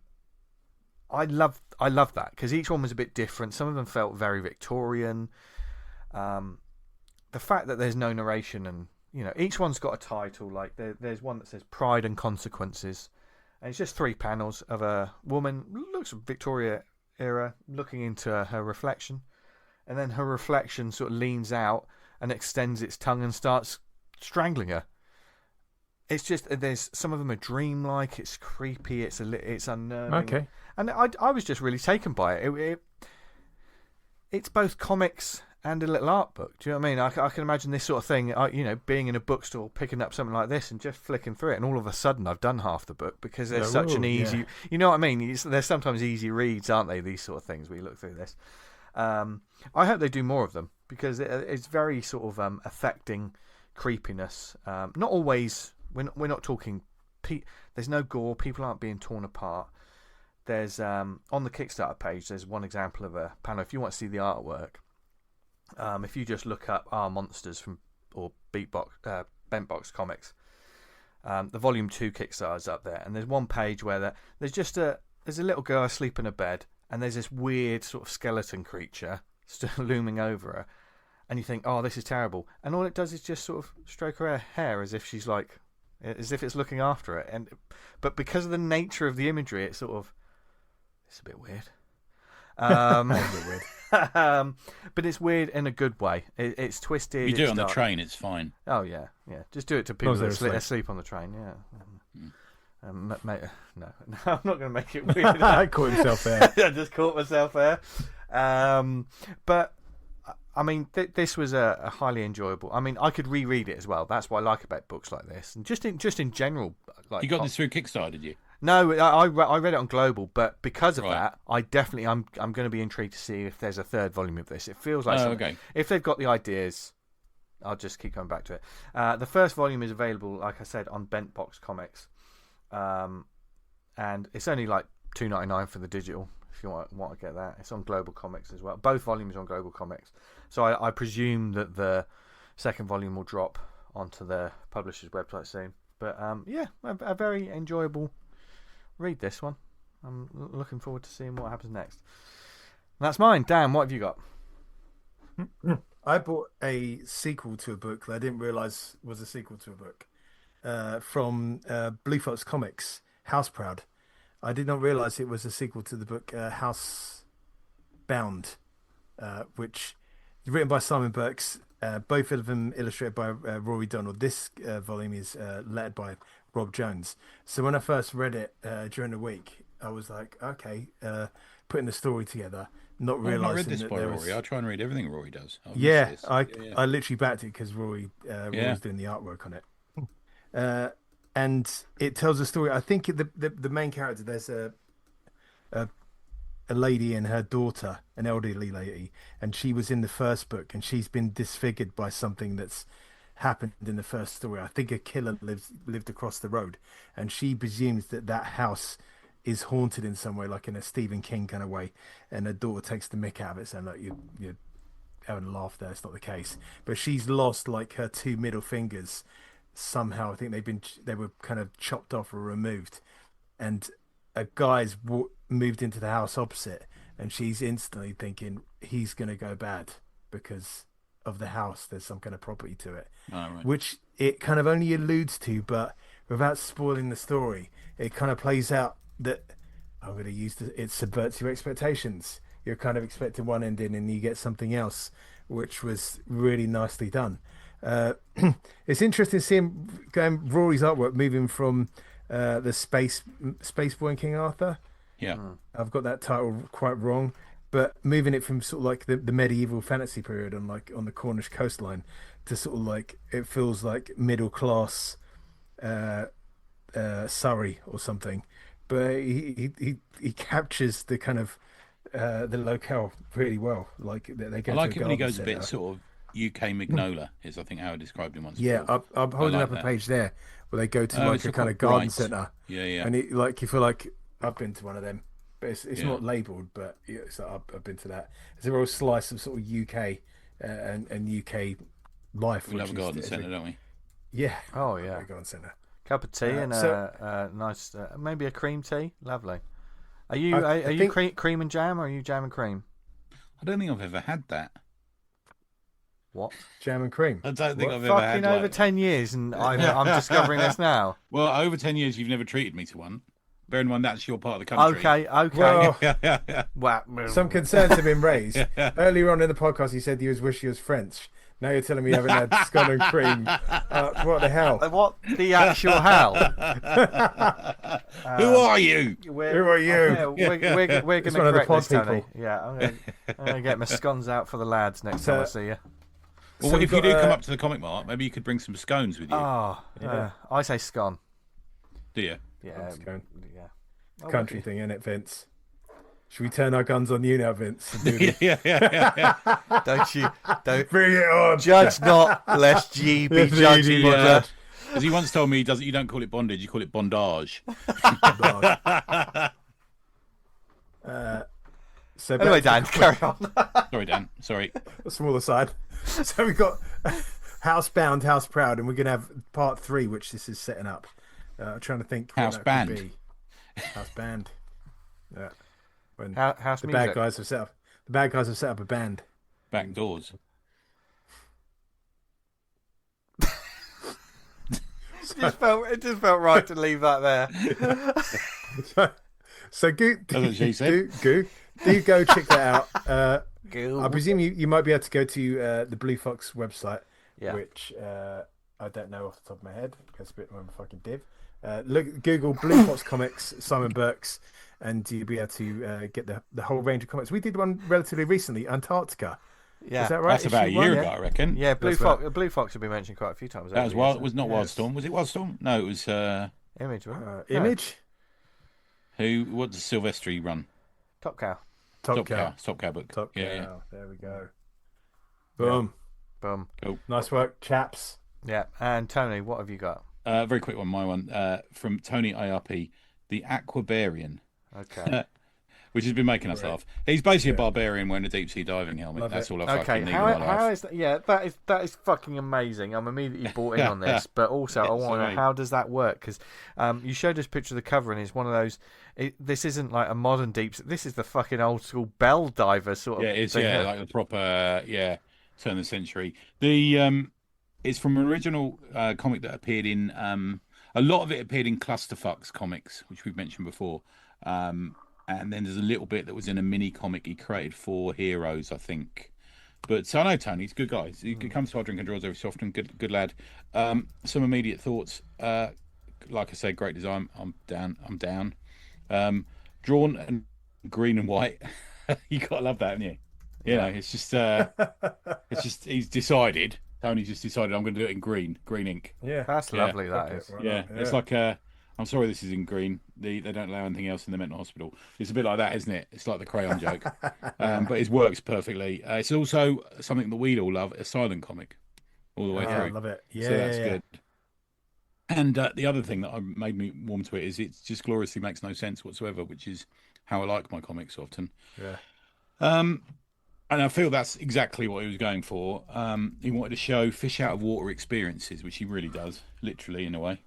love that because each one was a bit different. Some of them felt very Victorian. The fact that there's no narration, and you know each one's got a title. Like there's one that says Pride and Consequences, and it's just 3 panels of a woman, looks Victoria era, looking into her reflection, and then her reflection sort of leans out and extends its tongue and starts strangling her. It's just there's some of them are dreamlike. It's creepy. It's unnerving. Okay. And I was just really taken by it. It's both comics and a little art book. Do you know what I mean? I can imagine this sort of thing. You know, being in a bookstore, picking up something like this, and just flicking through it, and all of a sudden I've done half the book because there's such an easy. Yeah. You know what I mean? There's sometimes easy reads, aren't they? These sort of things where you look through this. I hope they do more of them because it's very sort of affecting creepiness. Not always. We're not talking. There's no gore. People aren't being torn apart. There's on the Kickstarter page. There's one example of a panel. If you want to see the artwork, if you just look up Our Monsters or Bent Box Comics, the Volume 2 Kickstarter is up there, and there's one page where there's a little girl asleep in a bed, and there's this weird sort of skeleton creature still looming over her, and you think, oh, this is terrible, and all it does is just sort of stroke her hair as if she's like. As if it's looking after it, but because of the nature of the imagery, it's a bit weird. A bit weird. But it's weird in a good way. It's twisted. You do it on the train, it's fine. Oh yeah. Just do it to people that asleep on the train. Yeah. Mate, no, I'm not going to make it weird. I caught himself there. I just caught myself there. But. I mean, this was a highly enjoyable. I mean, I could reread it as well. That's what I like about books like this, and just in general. Like you got this through Kickstarter, did you? No, I read it on Global, but because of that, I definitely I'm going to be intrigued to see if there's a third volume of this. It feels like if they've got the ideas, I'll just keep coming back to it. The first volume is available, like I said, on Bent Box Comics, and it's only like $2.99 for the digital. If you want to get that, it's on Global Comics as well. Both volumes are on Global Comics, so I presume that the second volume will drop onto the publisher's website soon. But yeah, a very enjoyable read, this one. I'm looking forward to seeing what happens next. And that's mine. Dan, what have you got? I bought a sequel to a book that I didn't realise was a sequel to a book from Blue Fox Comics, Houseproud. I did not realise it was a sequel to the book Housebound, which is written by Simon Burks, both of them illustrated by Rory Donald. This volume is lettered by Rob Jones. So when I first read it during the week, I was like, okay, putting the story together, not realising I read this that by there Rory. was... I try and read everything Rory does. I literally backed it because Rory was doing the artwork on it. And it tells a story. I think the main character, there's a lady and her daughter, an elderly lady, and she was in the first book, and she's been disfigured by something that's happened in the first story. I think a killer lived across the road, and she presumes that house is haunted in some way, like in a Stephen King kind of way, and her daughter takes the mick out of it, saying like you're having a laugh there. It's not the case, but she's lost like her two middle fingers somehow. I think they were kind of chopped off or removed, and a guy's moved into the house opposite, and she's instantly thinking he's going to go bad because of the house. There's some kind of property to it, which it kind of only alludes to, but without spoiling the story, it kind of plays out that I'm going to use it subverts your expectations. You're kind of expecting one ending and you get something else, which was really nicely done. It's interesting seeing Rory's artwork moving from the Space Boy and King Arthur. Yeah, I've got that title quite wrong, but moving it from sort of like the medieval fantasy period on the Cornish coastline to sort of like it feels like middle class Surrey or something. But he captures the kind of the locale really well. Like they go. I like it when he goes a bit sort of UK Mignola, is I think how I described him once. Yeah, I'm holding up a page there where they go to like a kind of garden centre. Yeah. And you feel like I've been to one of them, but it's not labelled. But so I've been to that. It's a real slice of sort of UK and UK life. We love a garden centre, don't we? Yeah. Oh yeah. A garden centre. Cup of tea and a nice, maybe a cream tea. Lovely. Are you cream and jam, or are you jam and cream? I don't think I've ever had that. What? Jam and cream? I don't think I've ever had. Fucking over 10 years, and I'm discovering this now. Well, over 10 years, you've never treated me to one. Bear in mind that's your part of the country. Okay. Well, some concerns have been raised. Earlier on in the podcast, you said you wish you was French. Now you're telling me you haven't had scone and cream. What the hell? What the actual hell? Who are you? Who are you? We're going to correct this, Tony. People. Yeah, I'm going to get my scones out for the lads next time I see you. Well, if you do come up to the Comic Mart, maybe you could bring some scones with you. I say scone. Do you? Yeah. Scone. Yeah. Country thing, isn't it, Vince? Should we turn our guns on you now, Vince? Yeah. Don't bring it on. Judge not, lest ye be judged. As he once told me, you don't call it bondage, you call it bondage. So anyway, Dan, carry on. Sorry, Dan. Sorry. A smaller side. So we've got Housebound, Houseproud, and we're going to have part 3, which this is setting up. I'm trying to think. Houseband. Houseband. Yeah. When House the music. bad guys have set up a band. Back doors. It just felt right to leave that there. So do go check that out. I presume you might be able to go to the Blue Fox website, which I don't know off the top of my head. That's a bit of a fucking div. Google Blue Fox Comics, Simon Burks, and you'll be able to get the whole range of comics. We did one relatively recently, Antarctica. Yeah, is that right? That's about a year ago, I reckon. Yeah, Blue Fox have been mentioned quite a few times. That was Wild. Was not Wildstorm. Was it Wildstorm? No, it was Image. Image. What does Silvestri run? Top Cow. Top Cow book. Top Cow. Yeah. There we go. Boom. Boom. Cool. Nice work, chaps. Yeah. And Tony, what have you got? Very quick one, my one, from Tony ARP, the Aquabarian. Okay. Which has been making us laugh. He's basically a barbarian wearing a deep sea diving helmet. That's all I fucking need in my life. How is that? Yeah, that is fucking amazing. I'm immediately bought in on this, but also I want to know, how does that work? Because you showed us a picture of the cover, and it's one of those. This isn't like a modern deep sea. This is the fucking old school bell diver sort of. Yeah, it's thing. like the proper turn of the century. The it's from an original comic that appeared in a lot of it appeared in Clusterfucks comics, which we've mentioned before. And then there's a little bit that was in a mini comic he created for Heroes, I think. But I know Tony, he's a good guy. He comes to our drink and draws every so often. Good lad. Some immediate thoughts. Like I said, great design. I'm down. Drawn and green and white. You gotta love that, haven't you? You know, it's just he's decided. Tony's just decided I'm going to do it in green ink. Yeah, that's lovely. That is. Yeah, it's like I'm sorry, this is in green. They don't allow anything else in the mental hospital. It's a bit like that, isn't it? It's like the crayon joke. But it works perfectly. It's also something that we all love, a silent comic all the way through. I love it. Yeah, so that's good. And the other thing that made me warm to it is it just gloriously makes no sense whatsoever, which is how I like my comics often. Yeah. And I feel that's exactly what he was going for. He wanted to show fish out of water experiences, which he really does, literally in a way.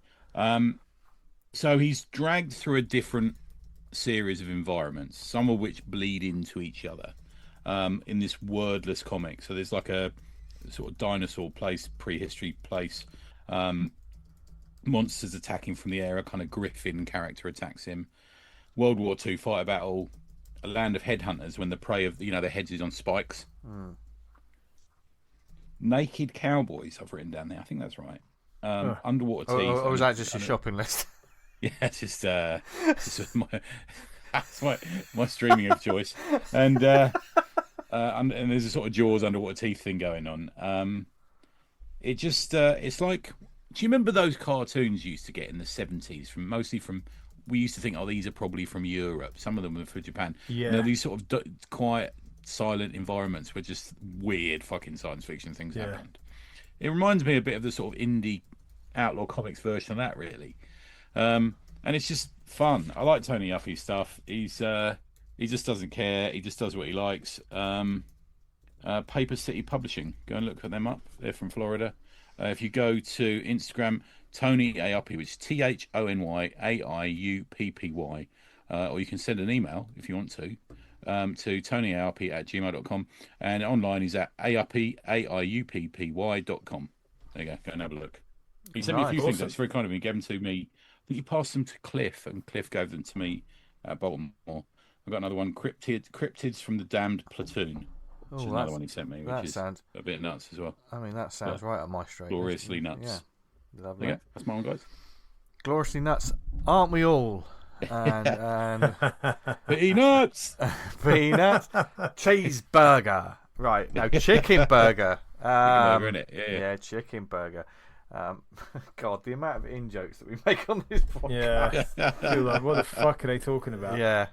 So he's dragged through a different series of environments, some of which bleed into each other in this wordless comic. So there's like a sort of dinosaur place, prehistory place, monsters attacking from the air, a kind of griffin character attacks him. World War II fighter battle, a land of headhunters when the prey of, their heads is on spikes. Naked cowboys, I've written down there. I think that's right. Underwater teeth. Or was that just your shopping list? Yeah, it's just that's my streaming of choice, and there's a sort of Jaws underwater teeth thing going on. It just it's like, do you remember those cartoons you used to get in the 70s mostly from? We used to think, these are probably from Europe. Some of them were from Japan. Yeah, these sort of quiet, silent environments where just weird fucking science fiction things happened. It reminds me a bit of the sort of indie outlaw comics version of that, really. And it's just fun. I like Tony Yuffie's stuff. He just doesn't care. He just does what he likes. Paper City Publishing. Go and look for them up. They're from Florida. If you go to Instagram, Tony ARP, which is TonyAiuppy, or you can send an email if you want to tonyarp@gmail.com, and online is at arp@aiuppy.com. There you go. Go and have a look. He sent me a few things. That's very kind of him. He gave them to me. I think he passed them to Cliff, and Cliff gave them to me at Baltimore. I've got another one, Cryptids from the Damned Platoon, which is another one he sent me, which is a bit nuts as well. I mean, that sounds right up my street. Gloriously nuts. Yeah, lovely. Yeah, that's my one, guys. Gloriously nuts, aren't we all? And peanuts, peanuts, cheeseburger. Right, now chicken burger. Chicken burger, innit? Yeah, chicken burger. God, the amount of in-jokes that we make on this podcast. Yeah. Like, what the fuck are they talking about? Yeah.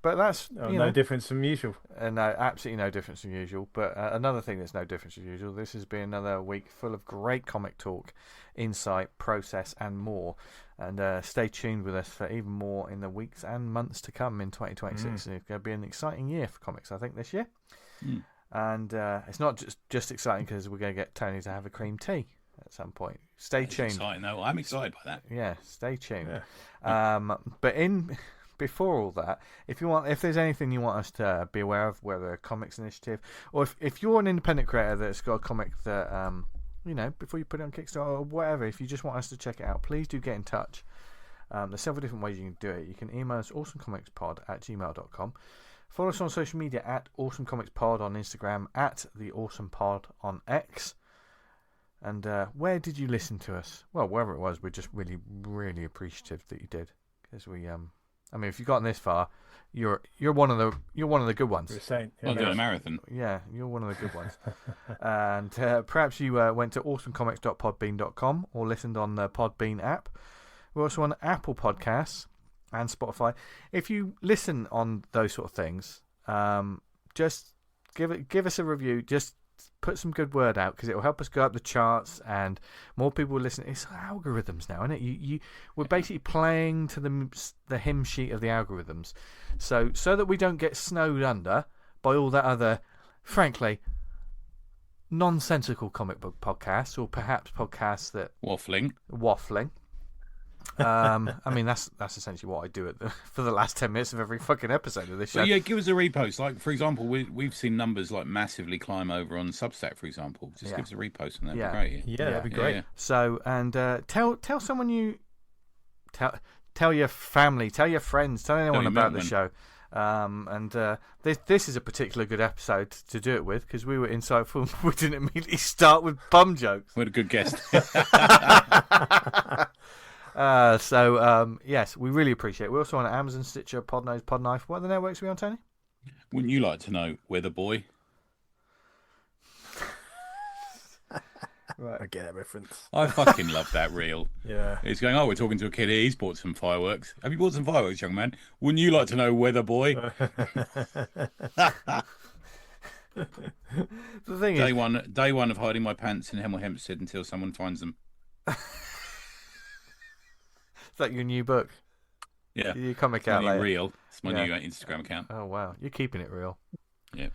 But that's no difference from usual. No, absolutely no difference from usual. But another thing that's no difference from usual, this has been another week full of great comic talk, insight, process, and more. And stay tuned with us for even more in the weeks and months to come in 2026. It's going to be an exciting year for comics, I think, this year. And it's not just exciting because we're going to get Tony to have a cream tea at some point. Stay tuned. Exciting, though. I'm excited by that. Yeah, stay tuned. Yeah. But before all that, if there's anything you want us to be aware of, whether a comics initiative, or if you're an independent creator that's got a comic that before you put it on Kickstarter or whatever, if you just want us to check it out, please do get in touch. There's several different ways you can do it. You can email us awesomecomicspod@gmail.com. Follow us on social media at awesomecomicspod on Instagram, at the awesomepod on X. And where did you listen to us? Well, wherever it was, we're just really, really appreciative that you did, because we if you've gotten this far, you're one of the good ones. You're saying, I'm doing a marathon. Yeah, you're one of the good ones. And perhaps you went to awesomecomics.podbean.com or listened on the Podbean app. We're also on Apple Podcasts and Spotify. If you listen on those sort of things, just give us a review. Just put some good word out, because it will help us go up the charts and more people will listen. It's algorithms now, isn't it? We're basically playing to the hymn sheet of the algorithms, so that we don't get snowed under by all that other, frankly, nonsensical comic book podcasts, or perhaps podcasts that waffling. I mean, that's essentially what I do for the last 10 minutes of every fucking episode of this show. But yeah, give us a repost. Like, for example, we've seen numbers like massively climb over on Substack, for example. Just give us a repost, and that'd be great. Yeah, that'd be great. Yeah. So, and tell someone you tell your family, tell your friends, tell anyone about the show. This is a particularly good episode to do it with, because we were insightful. We didn't immediately start with bum jokes. We had a good guest. Yes, we really appreciate it. We're also on Amazon, Stitcher, Podnose, Podknife. What other networks are we on, Tony? Wouldn't you like to know, Weather Boy? Right, I get that reference. I fucking love that reel. Yeah. He's going, we're talking to a kid here. He's bought some fireworks. Have you bought some fireworks, young man? Wouldn't you like to know, Weather Boy? The thing day one of hiding my pants in Hemel Hempstead until someone finds them. Is that your new book? Yeah. Your comic outlet? Real. It's my new Instagram account. Oh, wow. You're keeping it real. Yeah.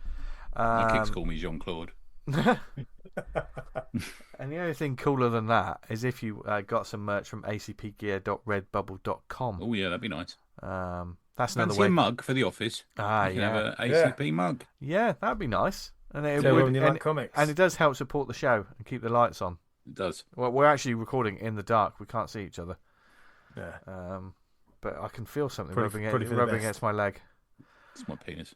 My kids call me Jean-Claude. And the only thing cooler than that is if you got some merch from acpgear.redbubble.com. Oh, yeah, that'd be nice. That's another way. A mug for the office. You can have an ACP mug. Yeah, that'd be nice. And it like comics. And it does help support the show and keep the lights on. It does. Well, we're actually recording in the dark. We can't see each other. Yeah. But I can feel something Probably rubbing against my leg. It's my penis.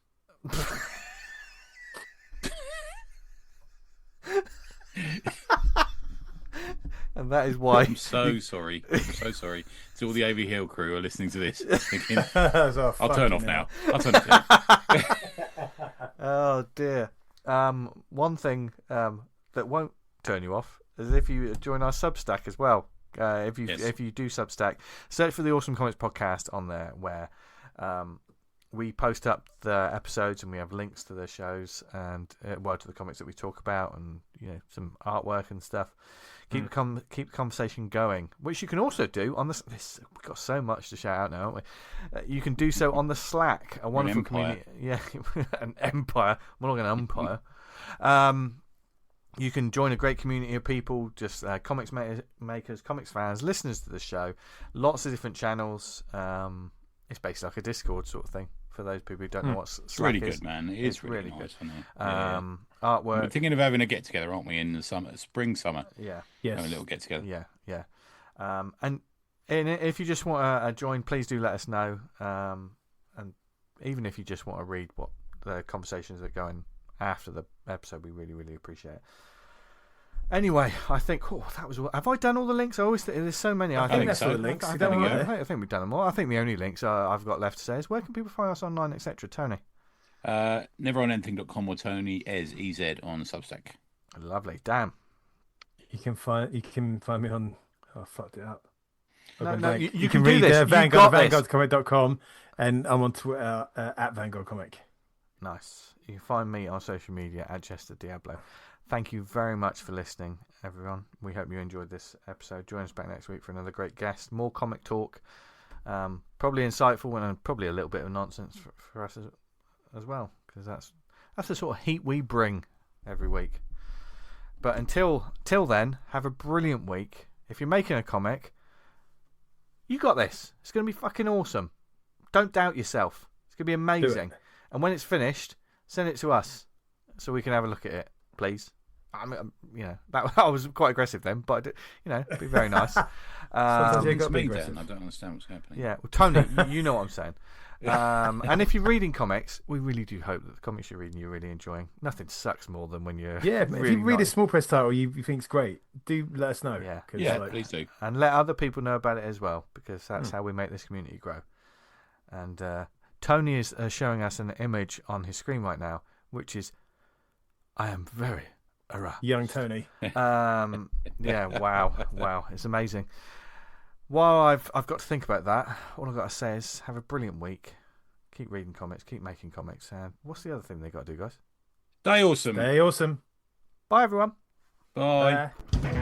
And that is why. I'm so sorry. To all the AV Hill crew who are listening to this, thinking, I'll turn off now. I'll turn it off. Oh dear. One thing that won't turn you off is if you join our Substack as well. If you do Substack, search for the Awesome Comics Podcast on there, where we post up the episodes and we have links to the shows and to the comics that we talk about, and some artwork and stuff. Keep the conversation going, which you can also do on the. We've got so much to shout out now, haven't we? You can do so on the Slack, a wonderful community. Yeah, an empire, more like an umpire. You can join a great community of people, just comics makers, comics fans, listeners to the show. Lots of different channels. It's basically like a Discord sort of thing for those people who don't know what Slack it's really is. Good, man. It's really nice, good. Artwork. We're thinking of having a get together, aren't we? In the spring, summer. Yeah. Yes. Have a little get together. Yeah. And if you just want to join, please do let us know. And even if you just want to read what the conversations that are going after the episode, we really, really appreciate it. Anyway, I think that was all. Have I done all the links? I always think there's so many. I think that's all the links. I think we've done them all. I think the only links I've got left to say is where can people find us online, etc. Tony? Neveronanything.com or Tony EZ on Substack. Lovely. Damn. You can find me on. Oh, I fucked it up. You can read this. Vanguardcomic.com, and I'm on Twitter at Vanguard Comic. Nice. You can find me on social media at Chester Diablo. Thank you very much for listening, everyone. We hope you enjoyed this episode. Join us back next week for another great guest. More comic talk. Probably insightful and probably a little bit of nonsense for us as well, because that's the sort of heat we bring every week. But until then, have a brilliant week. If you're making a comic, you got this. It's going to be fucking awesome. Don't doubt yourself. It's going to be amazing. And when it's finished, send it to us so we can have a look at it, please. I mean, I was quite aggressive then, but it'd be very nice. Sometimes you got to be I aggressive. don't understand what's happening. Yeah, well, Tony, you know what I'm saying. And if you're reading comics, we really do hope that the comics you're reading you're really enjoying. Nothing sucks more than when you're if you read a small press title you think's great, do let us know. Please do. And let other people know about it as well, because that's how we make this community grow. And Tony is showing us an image on his screen right now, which is, I am very young Tony. Wow, it's amazing. While I've got to think about that, all I've got to say is have a brilliant week. Keep reading comics, keep making comics, and what's the other thing they got to do, guys? Stay awesome. Stay awesome. Bye, everyone. Bye.